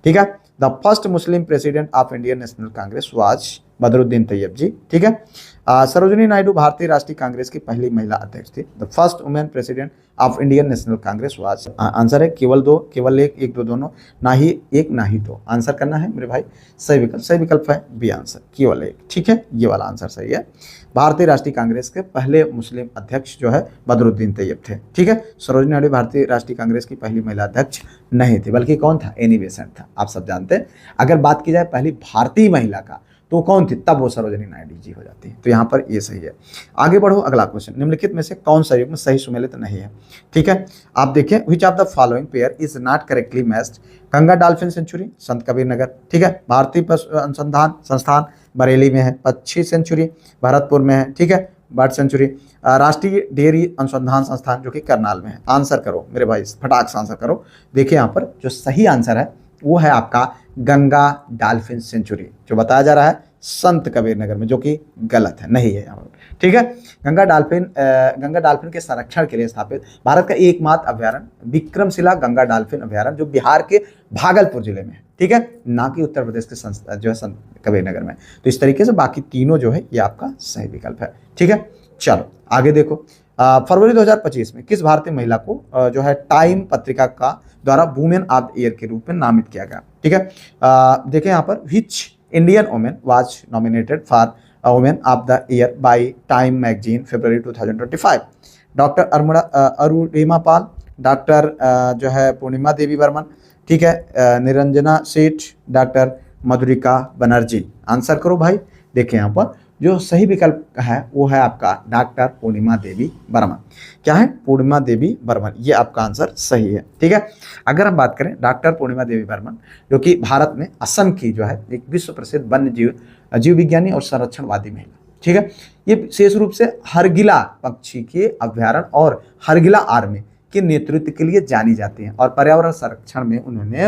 ठीक है। The first Muslim president of Indian National Congress was Badruddin Tyabji, ठीक है। सरोजिनी नायडू भारतीय राष्ट्रीय कांग्रेस की पहली महिला अध्यक्ष थी। The first women president of Indian National Congress was, answer है केवल दो, केवल एक, एक दो दोनों, ना ही एक ना ही दो, आंसर करना है मेरे भाई। सही विकल्प है बी आंसर, केवल एक, ठीक है, ये वाला आंसर सही है। भारतीय राष्ट्रीय कांग्रेस के पहले मुस्लिम अध्यक्ष जो है बदरुद्दीन तैयब थे, ठीक है। सरोजिनी नायडू भारतीय राष्ट्रीय कांग्रेस की पहली महिला अध्यक्ष नहीं थी, बल्कि कौन था, एनी बेसेंट था, आप सब जानते हैं। अगर बात की जाए पहली भारतीय महिला का तो कौन थी, तब वो सरोजिनी नायडू जी हो जाती है, तो यहाँ पर ये सही है। आगे बढ़ो, अगला क्वेश्चन, निम्नलिखित में से कौन सा युग्म सही सुमेलित नहीं है, ठीक है। आप देखिए, which of the following pair is not correctly matched, Ganga dolphin century संत कबीर नगर, ठीक है, भारतीय पशु अनुसंधान संस्थान बरेली में है, पक्षी सेंचुरी भरतपुर में है, ठीक है, बर्ड सेंचुरी, राष्ट्रीय डेयरी अनुसंधान संस्थान जो कि करनाल में है। आंसर करो मेरे भाई, फटाक से आंसर करो। देखिए यहाँ पर जो सही आंसर है वो है आपका गंगा डॉल्फिन सेंचुरी, जो बताया जा रहा है संत कबीर नगर में, जो कि गलत है, नहीं है यहाँ पर, ठीक है। गंगा डॉल्फिन के संरक्षण के लिए स्थापित भारत का एकमात्र अभ्यारण्य विक्रमशिला गंगा डॉल्फिन अभ्यारण्य, जो बिहार के भागलपुर जिले में है, ठीक है, ना कि उत्तर प्रदेश के जो है संत कबीर नगर में। तो इस तरीके से बाकी तीनों जो है ये आपका सही विकल्प है, ठीक है। चलो आगे देखो, फरवरी 2025 में किस भारतीय महिला को जो है टाइम पत्रिका का द्वारा वुमेन ऑफ द ईयर के रूप में नामित किया गया, ठीक है। देखें यहाँ पर, which Indian women was nominated for women of the year by time magazine February 2025, doctor Arunima Pal, doctor जो है पूर्णिमा देवी बर्मन, ठीक है, निरंजना सेठ, डॉक्टर मधुरिका बनर्जी। आंसर करो भाई। देखिए यहाँ पर जो सही विकल्प है वो है आपका डॉक्टर पूर्णिमा देवी बर्मन। क्या है, पूर्णिमा देवी बर्मन, ये आपका आंसर सही है, ठीक है। अगर हम बात करें डॉक्टर पूर्णिमा देवी बर्मन, जो कि भारत में असम की जो है एक विश्व प्रसिद्ध वन्य जीव विज्ञानी और संरक्षणवादी महिला, ठीक है। ये विशेष रूप से हरगिला पक्षी के अभ्यारण्य और हरगिला आर्मी के नेतृत्व के लिए जानी जाती हैं, और पर्यावरण संरक्षण में उन्होंने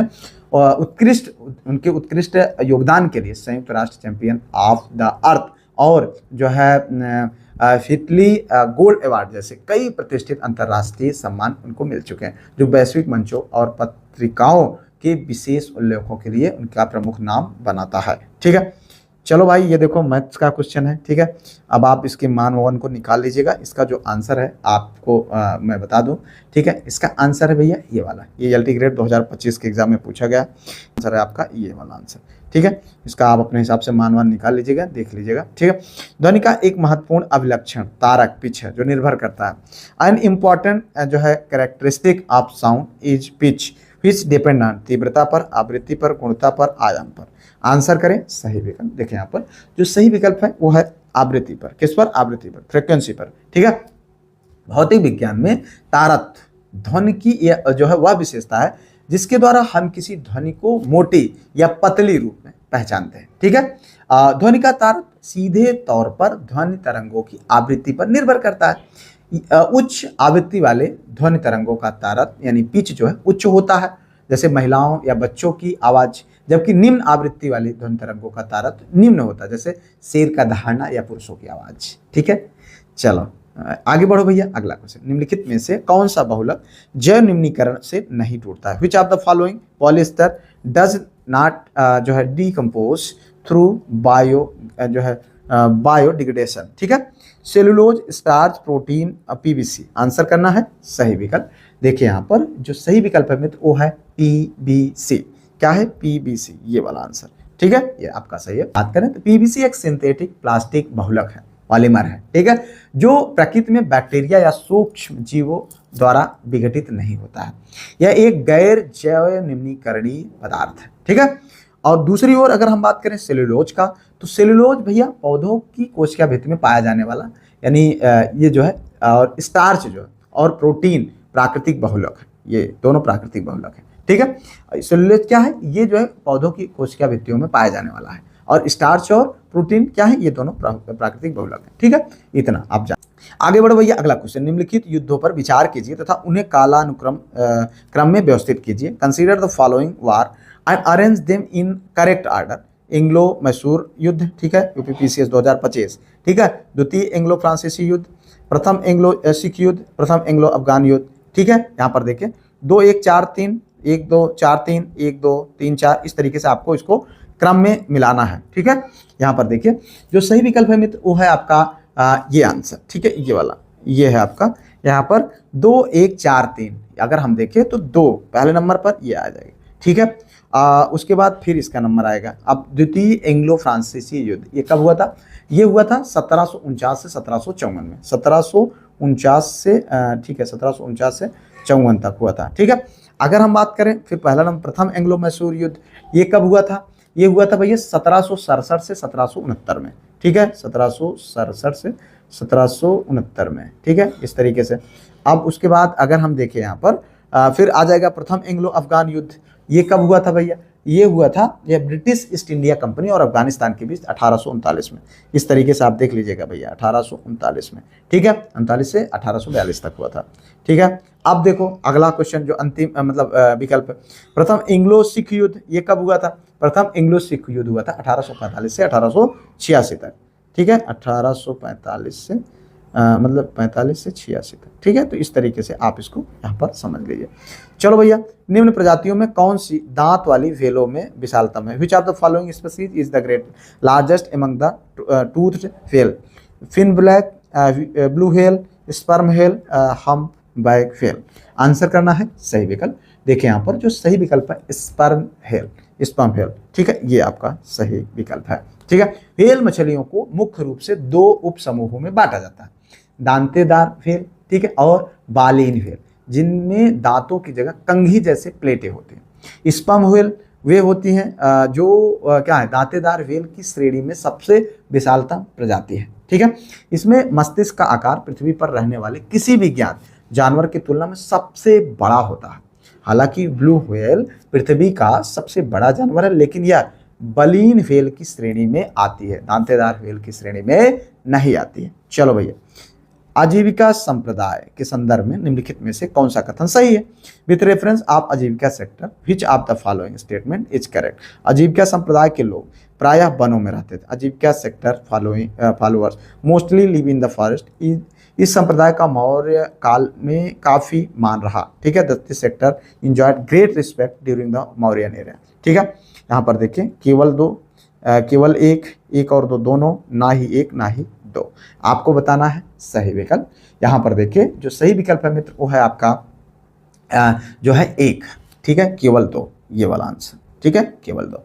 उनके उत्कृष्ट योगदान के लिए संयुक्त राष्ट्र चैंपियन ऑफ द अर्थ और जो है फिटली गोल्ड अवार्ड जैसे कई प्रतिष्ठित अंतर्राष्ट्रीय सम्मान उनको मिल चुके हैं, जो वैश्विक मंचों और पत्रिकाओं के विशेष उल्लेखों के लिए उनका प्रमुख नाम बनाता है, ठीक है। चलो भाई, ये देखो मैथ्स का क्वेश्चन है, ठीक है। अब आप इसके मान वन को निकाल लीजिएगा। इसका जो आंसर है आपको मैं बता दूं, ठीक है। इसका आंसर है भैया ये वाला, ये एलटी ग्रेड 2025 के एग्जाम में पूछा गया आंसर है आपका ये वाला आंसर, ठीक है। इसका आप अपने हिसाब से मान वन निकाल लीजिएगा, देख लीजिएगा, ठीक है। ध्वनि का एक महत्वपूर्ण अभिलक्षण तारक पिच है, जो निर्भर करता है एन इम्पॉर्टेंट जो है characteristic of sound is pitch which depend on तीव्रता पर, आवृत्ति पर, गुणता पर, आयाम पर। आंसर करें सही विकल्प। देखिए यहाँ पर जो सही विकल्प है वो है आवृत्ति पर। किस पर, आवृत्ति पर, फ्रीक्वेंसी पर, ठीक है। भौतिक विज्ञान में तारक ध्वनि की जो है वह विशेषता है जिसके द्वारा हम किसी ध्वनि को मोटी या पतली रूप में पहचानते हैं, ठीक है। ध्वनि का तारक सीधे तौर पर ध्वनि तरंगों की आवृत्ति पर निर्भर करता है। उच्च आवृत्ति वाले ध्वनि तरंगों का तारक यानी पिच जो है उच्च होता है, जैसे महिलाओं या बच्चों की आवाज, जबकि निम्न आवृत्ति वाली ध्वनि तरंगों का तारक निम्न होता है, जैसे शेर का दहाड़ना या पुरुषों की आवाज, ठीक है। चलो आगे बढ़ो भैया, अगला क्वेश्चन, निम्नलिखित में से कौन सा बहुलक जैव निम्नीकरण से नहीं टूटता है? Which of the following polyester does not जो है डीकम्पोज थ्रू बायोडिग्रेडेशन, ठीक है। Cellulose, starch, protein, PVC. Answer करना है सही विकल्प। देखिए यहाँ पर जो सही विकल्प है मित्र वो है पीवीसी। क्या है, पीवीसी, ये वाला आंसर, ठीक है, ये आपका सही है। बात करें तो पीवीसी एक सिंथेटिक प्लास्टिक बहुलक है, पॉलीमर है, ठीक है, जो प्रकृति में बैक्टीरिया या सूक्ष्म जीवों द्वारा विघटित नहीं होता है। यह एक गैर जैव निम्नीकरणीय पदार्थ है, ठीक है। और दूसरी ओर अगर हम बात करें सेलुलोज का, तो सेलुलोज भैया पौधों की कोशिका भित्ति में पाया जाने वाला यानी ये जो है, और स्टार्च जो है, और प्रोटीन प्राकृतिक बहुलक है, ये दोनों प्राकृतिक बहुलक है, ठीक है। सेलुलोज क्या है, ये जो है पौधों की कोशिका भित्तियों में पाया जाने वाला है, और स्टार्च और प्रोटीन क्या है, ये दोनों प्राकृतिक बहुलक है, ठीक है। इतना आप जान। आगे बढ़ो भैया, अगला क्वेश्चन, निम्नलिखित युद्धों पर विचार कीजिए तथा उन्हें कालानुक्रम क्रम में व्यवस्थित कीजिए। Consider the following war and arrange them in correct order. Anglo Mysore युद्ध, ठीक है, यूपीपीसीएस 2025, ठीक है। द्वितीय एंग्लो फ्रांसीसी युद्ध, प्रथम एंग्लो सिख युद्ध, प्रथम एंग्लो अफगान युद्ध, ठीक है। यहाँ पर देखिए 2143 1 2 4 3, 1 2 3 4, इस तरीके से आपको इसको क्रम में मिलाना है। ठीक है, यहाँ पर देखिए जो सही विकल्प है मित्र वो है आपका ये आंसर। ठीक है, ये वाला ये है आपका यहाँ पर 2 1 4 3। अगर हम देखें तो 2 पहले नंबर पर ये आ जाएगा। ठीक है, उसके बाद फिर इसका नंबर आएगा। अब द्वितीय एंग्लो फ्रांसीसी युद्ध ये कब हुआ था? ये हुआ था 1749 से 1754 में। 1749 से ठीक है 1749 से 54 तक हुआ था। ठीक है, अगर हम बात करें फिर पहला नंबर प्रथम एंग्लो मैसूर युद्ध ये कब हुआ था? ये हुआ था भैया 1767 से 1769 में। ठीक है, 1767 से 1769 में। ठीक है, इस तरीके से। अब उसके बाद अगर हम देखें यहाँ पर फिर आ जाएगा प्रथम एंग्लो अफगान युद्ध। ये कब हुआ था भैया? ये हुआ था ये ब्रिटिश ईस्ट इंडिया कंपनी और अफगानिस्तान के बीच 1839 में। इस तरीके से आप देख लीजिएगा भैया 1839 में। ठीक है, 39 से 1842 तक हुआ था। ठीक है, अब देखो अगला क्वेश्चन जो अंतिम मतलब विकल्प प्रथम एंग्लो सिख युद्ध ये कब हुआ था? प्रथम एंग्लो सिख युद्ध हुआ था 1845 से 1886 तक। ठीक है, 1845 से मतलब 45 से 86 तक। ठीक है, तो इस तरीके से आप इसको यहाँ पर समझ लीजिए। चलो भैया, निम्न प्रजातियों में कौन सी दांत वाली व्हेलों में विशालतम है? Which of the following species is the great largest among the toothed whale? Fin black, blue whale, sperm whale, humpback whale. Answer करना है सही विकल्प। देखिए यहाँ पर जो सही विकल्प है स्पर्म व्हेल, स्पर्म व्हेल। ठीक है, ये आपका सही विकल्प है। ठीक है, व्हेल मछलियों को मुख्य रूप से 2 उप समूहों में बांटा जाता है, दांतेदार व्हेल, ठीक है, और बालीन व्हेल, जिनमें दांतों की जगह कंघी जैसे प्लेटें होती हैं। स्पर्म व्हेल वे होती हैं जो क्या है दांतेदार व्हेल की श्रेणी में सबसे विशालतम प्रजाति है। ठीक है, इसमें मस्तिष्क का आकार पृथ्वी पर रहने वाले किसी भी ज्ञात जानवर की तुलना में सबसे बड़ा होता है। हालांकि ब्लू व्हेल पृथ्वी का सबसे बड़ा जानवर है, लेकिन यह बलीन व्हेल की श्रेणी में आती है, दांतेदार व्हेल की श्रेणी में नहीं आती है। चलो भैया, आजीविका संप्रदाय के संदर्भ में निम्नलिखित में से कौन सा कथन सही है? विथ रेफरेंस आप आजीविका sector which of the following statement is correct? आजीविका संप्रदाय के लोग प्रायः वनों में रहते थे। आजीविका sector followers mostly live in the forest. इस संप्रदाय का मौर्य काल में काफी मान रहा। ठीक है, this sector enjoyed great respect during the Mauryan era. ठीक है, यहाँ पर देखें केवल 2, केवल 1 और 2 दोनों, ना ही 1 ना ही 2। आपको बताना है सही विकल्प। यहाँ पर देखिए जो सही विकल्प है मित्र वो है आपका जो है 1। ठीक है, केवल 2 ये वाला आंसर। ठीक है, केवल 2।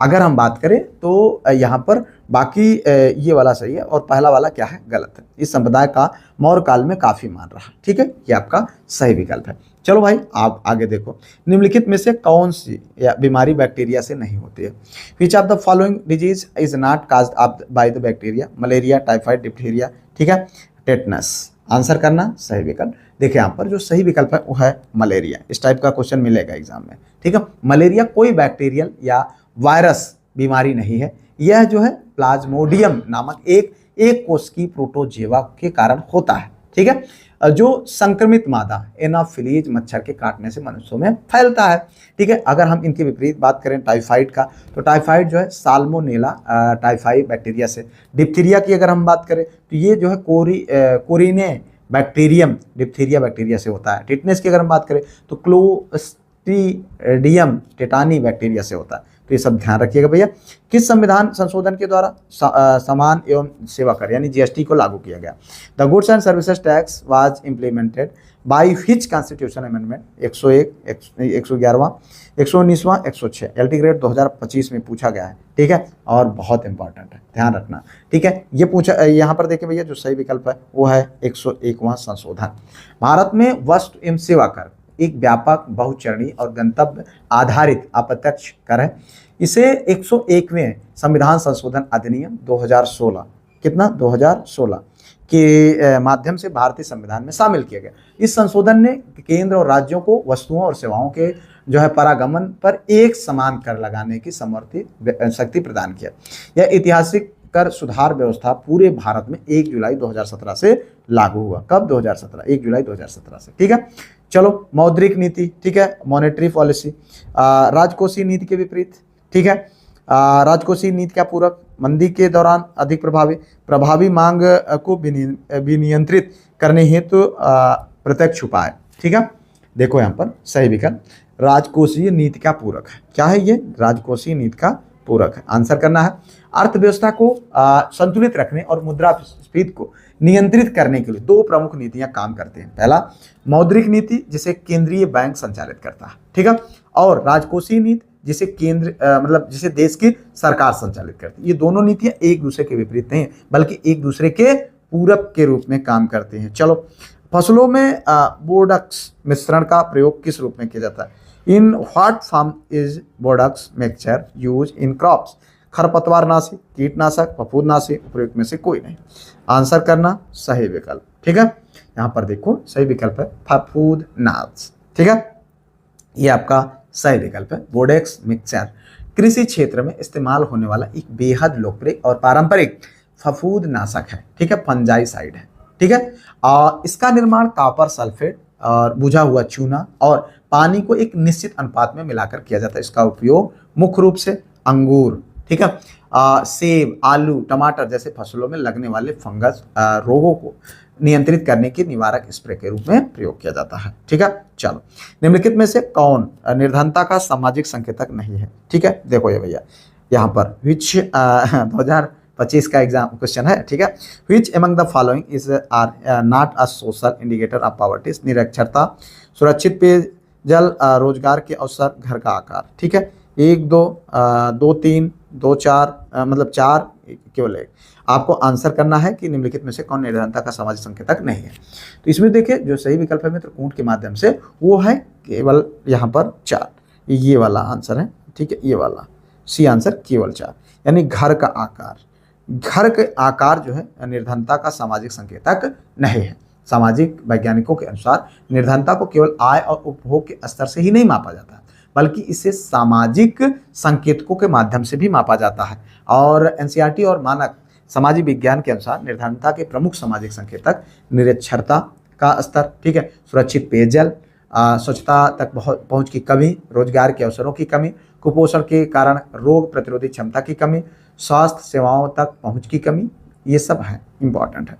अगर हम बात करें तो यहाँ पर बाकी ये वाला सही है और पहला वाला क्या है गलत है। इस संप्रदाय का मौर्य काल में काफी मान रहा। ठीक है, ये आपका सही विकल्प है। चलो भाई आप आगे देखो, निम्नलिखित में से कौन सी या बीमारी बैक्टीरिया से नहीं होती है? Which of the following disease is not caused by the bacteria? Malaria, typhoid, diphtheria, ठीक है, टेटनस। आंसर करना सही विकल्प। देखिए यहाँ पर जो सही विकल्प है वो है मलेरिया। इस टाइप का क्वेश्चन मिलेगा एग्जाम में। ठीक है, मलेरिया कोई बैक्टीरियल या वायरस बीमारी नहीं है, यह जो है प्लाज्मोडियम नामक एक कोष की प्रोटोजोआ के कारण होता है। ठीक है, जो संक्रमित मादा एनाफिलीज मच्छर के काटने से मनुष्यों में फैलता है। ठीक है, अगर हम इनके विपरीत बात करें टाइफाइड का, तो टाइफाइड जो है साल्मोनेला टाइफाई बैक्टीरिया से। डिप्थीरिया की अगर हम बात करें तो ये जो है कोरिने बैक्टीरियम डिप्थीरिया बैक्टीरिया से होता है। टिटनेस की अगर हम बात करें तो क्लोस्ट्रीडियम टेटानी बैक्टीरिया से होता है। तो ये सब ध्यान रखिएगा भैया। किस संविधान संशोधन के द्वारा सामान एवं सेवा कर यानी जीएसटी को लागू किया गया? The goods and services tax was implemented by which constitution amendment? 101, 111वां, 119वां, 106। LT grade 2025 में पूछा गया है। ठीक है, और बहुत इंपॉर्टेंट है, ध्यान रखना। ठीक है, ये पूछा यहाँ पर देखिए भैया जो सही विकल्प है वो है 101वां संशोधन। भारत में वस्तु एवं सेवा कर एक व्यापक बहुचरणीय और गंतव्य आधारित अप्रत्यक्ष कर है। इसे 101वें संविधान संशोधन अधिनियम 2016 कितना 2016 के माध्यम से भारतीय संविधान में शामिल किया गया। इस संशोधन ने केंद्र और राज्यों को वस्तुओं और सेवाओं के जो है परागमन पर एक समान कर लगाने की शक्ति प्रदान किया। यह ऐतिहासिक कर सुधार व्यवस्था पूरे भारत में 1 जुलाई 2017 से लागू हुआ। कब? 2017, 1 जुलाई 2017 से। ठीक है, चलो मौद्रिक नीति, ठीक है, मॉनेटरी पॉलिसी, राजकोषीय नीति के विपरीत। ठीक है, राजकोषीय नीति का पूरक, मंदी के दौरान अधिक प्रभावी मांग को विनियंत्रित करने हेतु प्रत्यक्ष उपाय। ठीक है, देखो यहाँ पर सही विकल्प राजकोषीय नीति का पूरक है। क्या है ये? राजकोषीय नीति का पूरक है। आंसर करना है। अर्थव्यवस्था को संतुलित रखने और मुद्रास्फीति को नियंत्रित करने के लिए दो प्रमुख नीतियां काम करते हैं। पहला मौद्रिक नीति, जिसे केंद्रीय बैंक संचालित करता है, ठीक है, और राजकोषीय नीति, जिसे जिसे देश की सरकार संचालित करती है। ये दोनों नीतियां एक दूसरे के विपरीत नहीं है, बल्कि एक दूसरे के पूरक के रूप में काम करते हैं। चलो, फसलों में बोर्डक्स मिश्रण का प्रयोग किस रूप में किया जाता है? In what form is Bordeaux mixture use in crops? खरपतवारनाशी, कीटनाशक, फफूंदनाशी, उपयुक्त में से कोई नहीं। आंसर करना सही विकल्प, ठीक है। यहाँ पर देखो सही विकल्प है फफूंदनाश, ठीक है, ये आपका सही विकल्प है। बोर्डेक्स मिक्सचर कृषि क्षेत्र में इस्तेमाल होने वाला एक बेहद लोकप्रिय और पारंपरिक फफूंदनाशक है, ठीक है, फंजाइसाइड है, ठीक है। और इसका निर्माण कॉपर सल्फेट और बुझा हुआ चूना और पानी को एक निश्चित अनुपात में मिलाकर किया जाता है। इसका उपयोग मुख्य रूप से अंगूर, ठीक है, सेब, आलू, टमाटर जैसे फसलों में लगने वाले फंगस रोगों को नियंत्रित करने की निवारक स्प्रे के रूप में प्रयोग किया जाता है, ठीक है। चलो, निम्नलिखित में से कौन निर्धनता का सामाजिक संकेतक नहीं है? ठीक है, देखो ये भैया यहाँ पर विच 2025 का एग्जाम क्वेश्चन है, ठीक है। Which among the following is are not a social indicator of poverty? निरक्षरता, सुरक्षित पेयजल, रोजगार के अवसर, घर का आकार, ठीक है। 1 2 2 3 2 4 मतलब 4 केवल 1। आपको आंसर करना है कि निम्नलिखित में से कौन निर्धनता का सामाजिक संकेतक नहीं है। तो इसमें देखिए जो सही विकल्प है मित्र कूट के माध्यम से, वो है केवल यहाँ पर 4, ये वाला आंसर है, ठीक है, ये वाला सी आंसर केवल 4, यानी घर का आकार। घर के आकार जो है निर्धनता का सामाजिक संकेतक नहीं है। सामाजिक वैज्ञानिकों के अनुसार निर्धनता को केवल आय और उपभोग के स्तर से ही नहीं मापा जाता, बल्कि इसे सामाजिक संकेतकों के माध्यम से भी मापा जाता है। और एनसीईआरटी और मानक सामाजिक विज्ञान के अनुसार निर्धनता के प्रमुख सामाजिक संकेतक निरक्षरता का स्तर, ठीक है, सुरक्षित पेयजल, स्वच्छता तक पहुंच की कमी, रोजगार के अवसरों की कमी, कुपोषण के कारण रोग प्रतिरोधी क्षमता की कमी, स्वास्थ्य सेवाओं तक पहुंच की कमी, ये सब है, इंपॉर्टेंट है।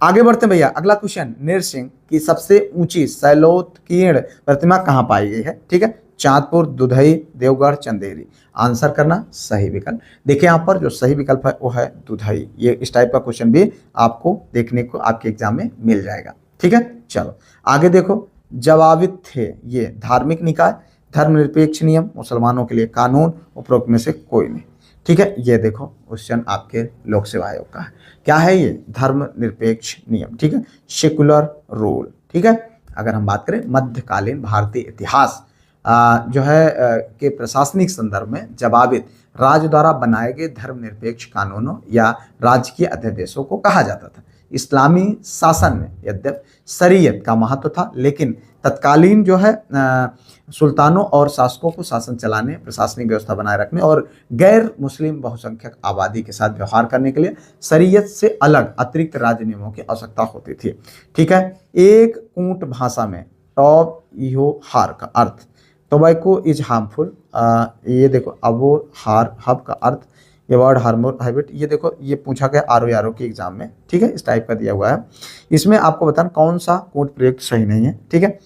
आगे बढ़ते हैं भैया। अगला क्वेश्चन, नृसिंह की सबसे ऊंची शैलोत्कीर्ण प्रतिमा कहाँ पाई गई है? ठीक है, चांदपुर, दुधई, देवगढ़, चंदेरी। आंसर करना सही विकल्प। देखिए यहाँ पर जो सही विकल्प है वो है दुधई। ये इस टाइप का क्वेश्चन भी आपको देखने को आपके एग्जाम में मिल जाएगा, ठीक है। चलो आगे देखो, जवाबित थे ये धार्मिक निकाय, धर्मनिरपेक्ष नियम, मुसलमानों के लिए कानून, उपरोक्त में से कोई नहीं, ठीक है। ये देखो क्वेश्चन आपके लोक सेवा आयोग का है। क्या है ये? धर्मनिरपेक्ष नियम, ठीक है, सेकुलर रूल, ठीक है। अगर हम बात करें मध्यकालीन भारतीय इतिहास जो है के प्रशासनिक संदर्भ में जवाबित राज्य द्वारा बनाए गए धर्मनिरपेक्ष कानूनों या राजकीय अध्यादेशों को कहा जाता था। इस्लामी शासन में यद्यपि शरीयत का महत्व था, लेकिन तत्कालीन जो है सुल्तानों और शासकों को शासन चलाने, प्रशासनिक व्यवस्था बनाए रखने और गैर मुस्लिम बहुसंख्यक आबादी के साथ व्यवहार करने के लिए शरीयत से अलग अतिरिक्त राज्य नियमों की आवश्यकता होती थी, ठीक है। एक कूट भाषा में टॉब इहो हार का अर्थ टोबैको इज हार्मफुल, ये देखो अबो हार हब का अर्थ, ये वर्ड हार्मोर हैबिट, ये देखो ये पूछा गया आरओ के एग्जाम में, ठीक है, इस टाइप का दिया हुआ है। इसमें आपको बताना कौन सा कोड प्रयोग सही नहीं है, ठीक है।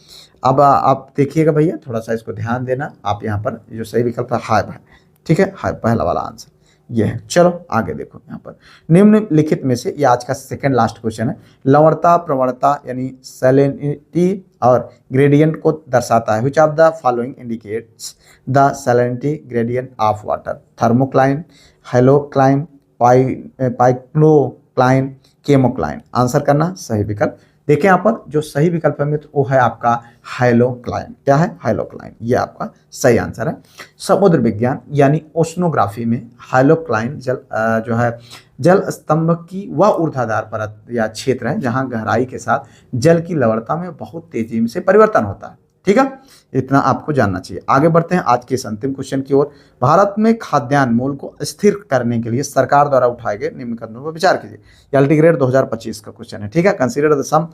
अब आप देखिएगा भैया, थोड़ा सा इसको ध्यान देना। आप यहाँ पर जो सही विकल्प है हाइब है, ठीक है, हाइब पहला वाला आंसर ये है। चलो आगे देखो, यहाँ पर निम्नलिखित में से, ये आज का सेकंड लास्ट क्वेश्चन है, लवणता प्रवणता यानी सैलिनिटी और ग्रेडियंट को दर्शाता है। Which of the following indicates the salinity gradient of water? Thermocline, halocline, pycnocline, chemocline. Answer करना सही विकल्प। देखिए यहाँ पर जो सही विकल्प है मित्र वो है आपका हाइलोक्लाइन। क्या है? हाइलोक्लाइन, ये आपका सही आंसर है। समुद्र विज्ञान यानी ओशनोग्राफी में हाइलोक्लाइन जो है जल स्तंभ की वह ऊर्ध्वाधर परत या क्षेत्र है जहां गहराई के साथ जल की लवणता में बहुत तेजी से परिवर्तन होता है, ठीक है। इतना आपको जानना चाहिए। आगे बढ़ते हैं आज के इस अंतिम क्वेश्चन की ओर। भारत में खाद्यान्न मूल्य को स्थिर करने के लिए सरकार द्वारा उठाए गए निम्न कदमों पर विचार कीजिए। एलटी ग्रेड 2025 का क्वेश्चन है, ठीक है। Consider the sum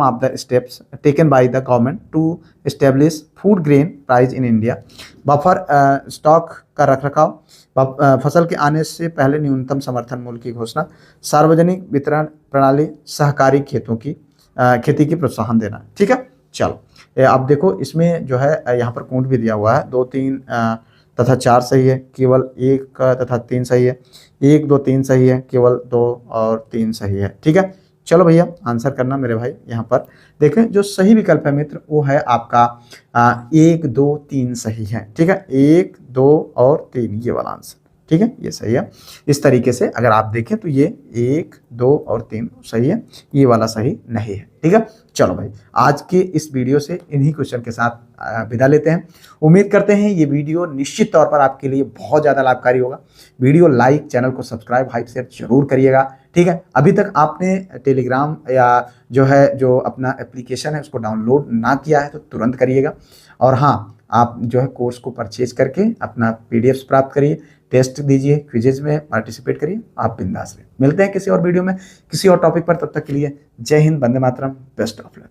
of the steps taken by the government to establish food grain price in India. Buffer stock का रखरखाव, फसल के आने से पहले न्यूनतम समर्थन मूल्य की घोषणा, सार्वजनिक वितरण प्रणाली, सहकारी खेती की प्रोत्साहन देना, ठीक है। चलो आप देखो इसमें जो है यहाँ पर कूट भी दिया हुआ है, 2 3 तथा 4 सही है, केवल 1 तथा 3 सही है, 1 2 3 सही है, केवल 2 और 3 सही है। ठीक है, चलो भैया आंसर करना मेरे भाई। यहाँ पर देखें जो सही विकल्प है मित्र वो है आपका 1 2 3 सही है। ठीक है, 1 2 और 3 ये वाला आंसर। ठीक है, ये सही है। इस तरीके से अगर आप देखें तो ये 1 2 और 3 सही है, ये वाला सही नहीं है। ठीक है, चलो भाई आज के इस वीडियो से इन्हीं क्वेश्चन के साथ विदा लेते हैं। उम्मीद करते हैं ये वीडियो निश्चित तौर पर आपके लिए बहुत ज़्यादा लाभकारी होगा। वीडियो लाइक, चैनल को सब्सक्राइब, हाइप शेयर जरूर करिएगा। ठीक है, अभी तक आपने टेलीग्राम या जो अपना एप्लीकेशन है उसको डाउनलोड ना किया है तो तुरंत करिएगा। और हाँ, आप जो है कोर्स को परचेज करके अपना पीडीएफ्स प्राप्त करिए, टेस्ट दीजिए, क्विजेज में पार्टिसिपेट करिए, आप बिंदास रहिए। मिलते हैं किसी और वीडियो में किसी और टॉपिक पर, तब तक के लिए जय Hind, Vande Mataram, best of luck.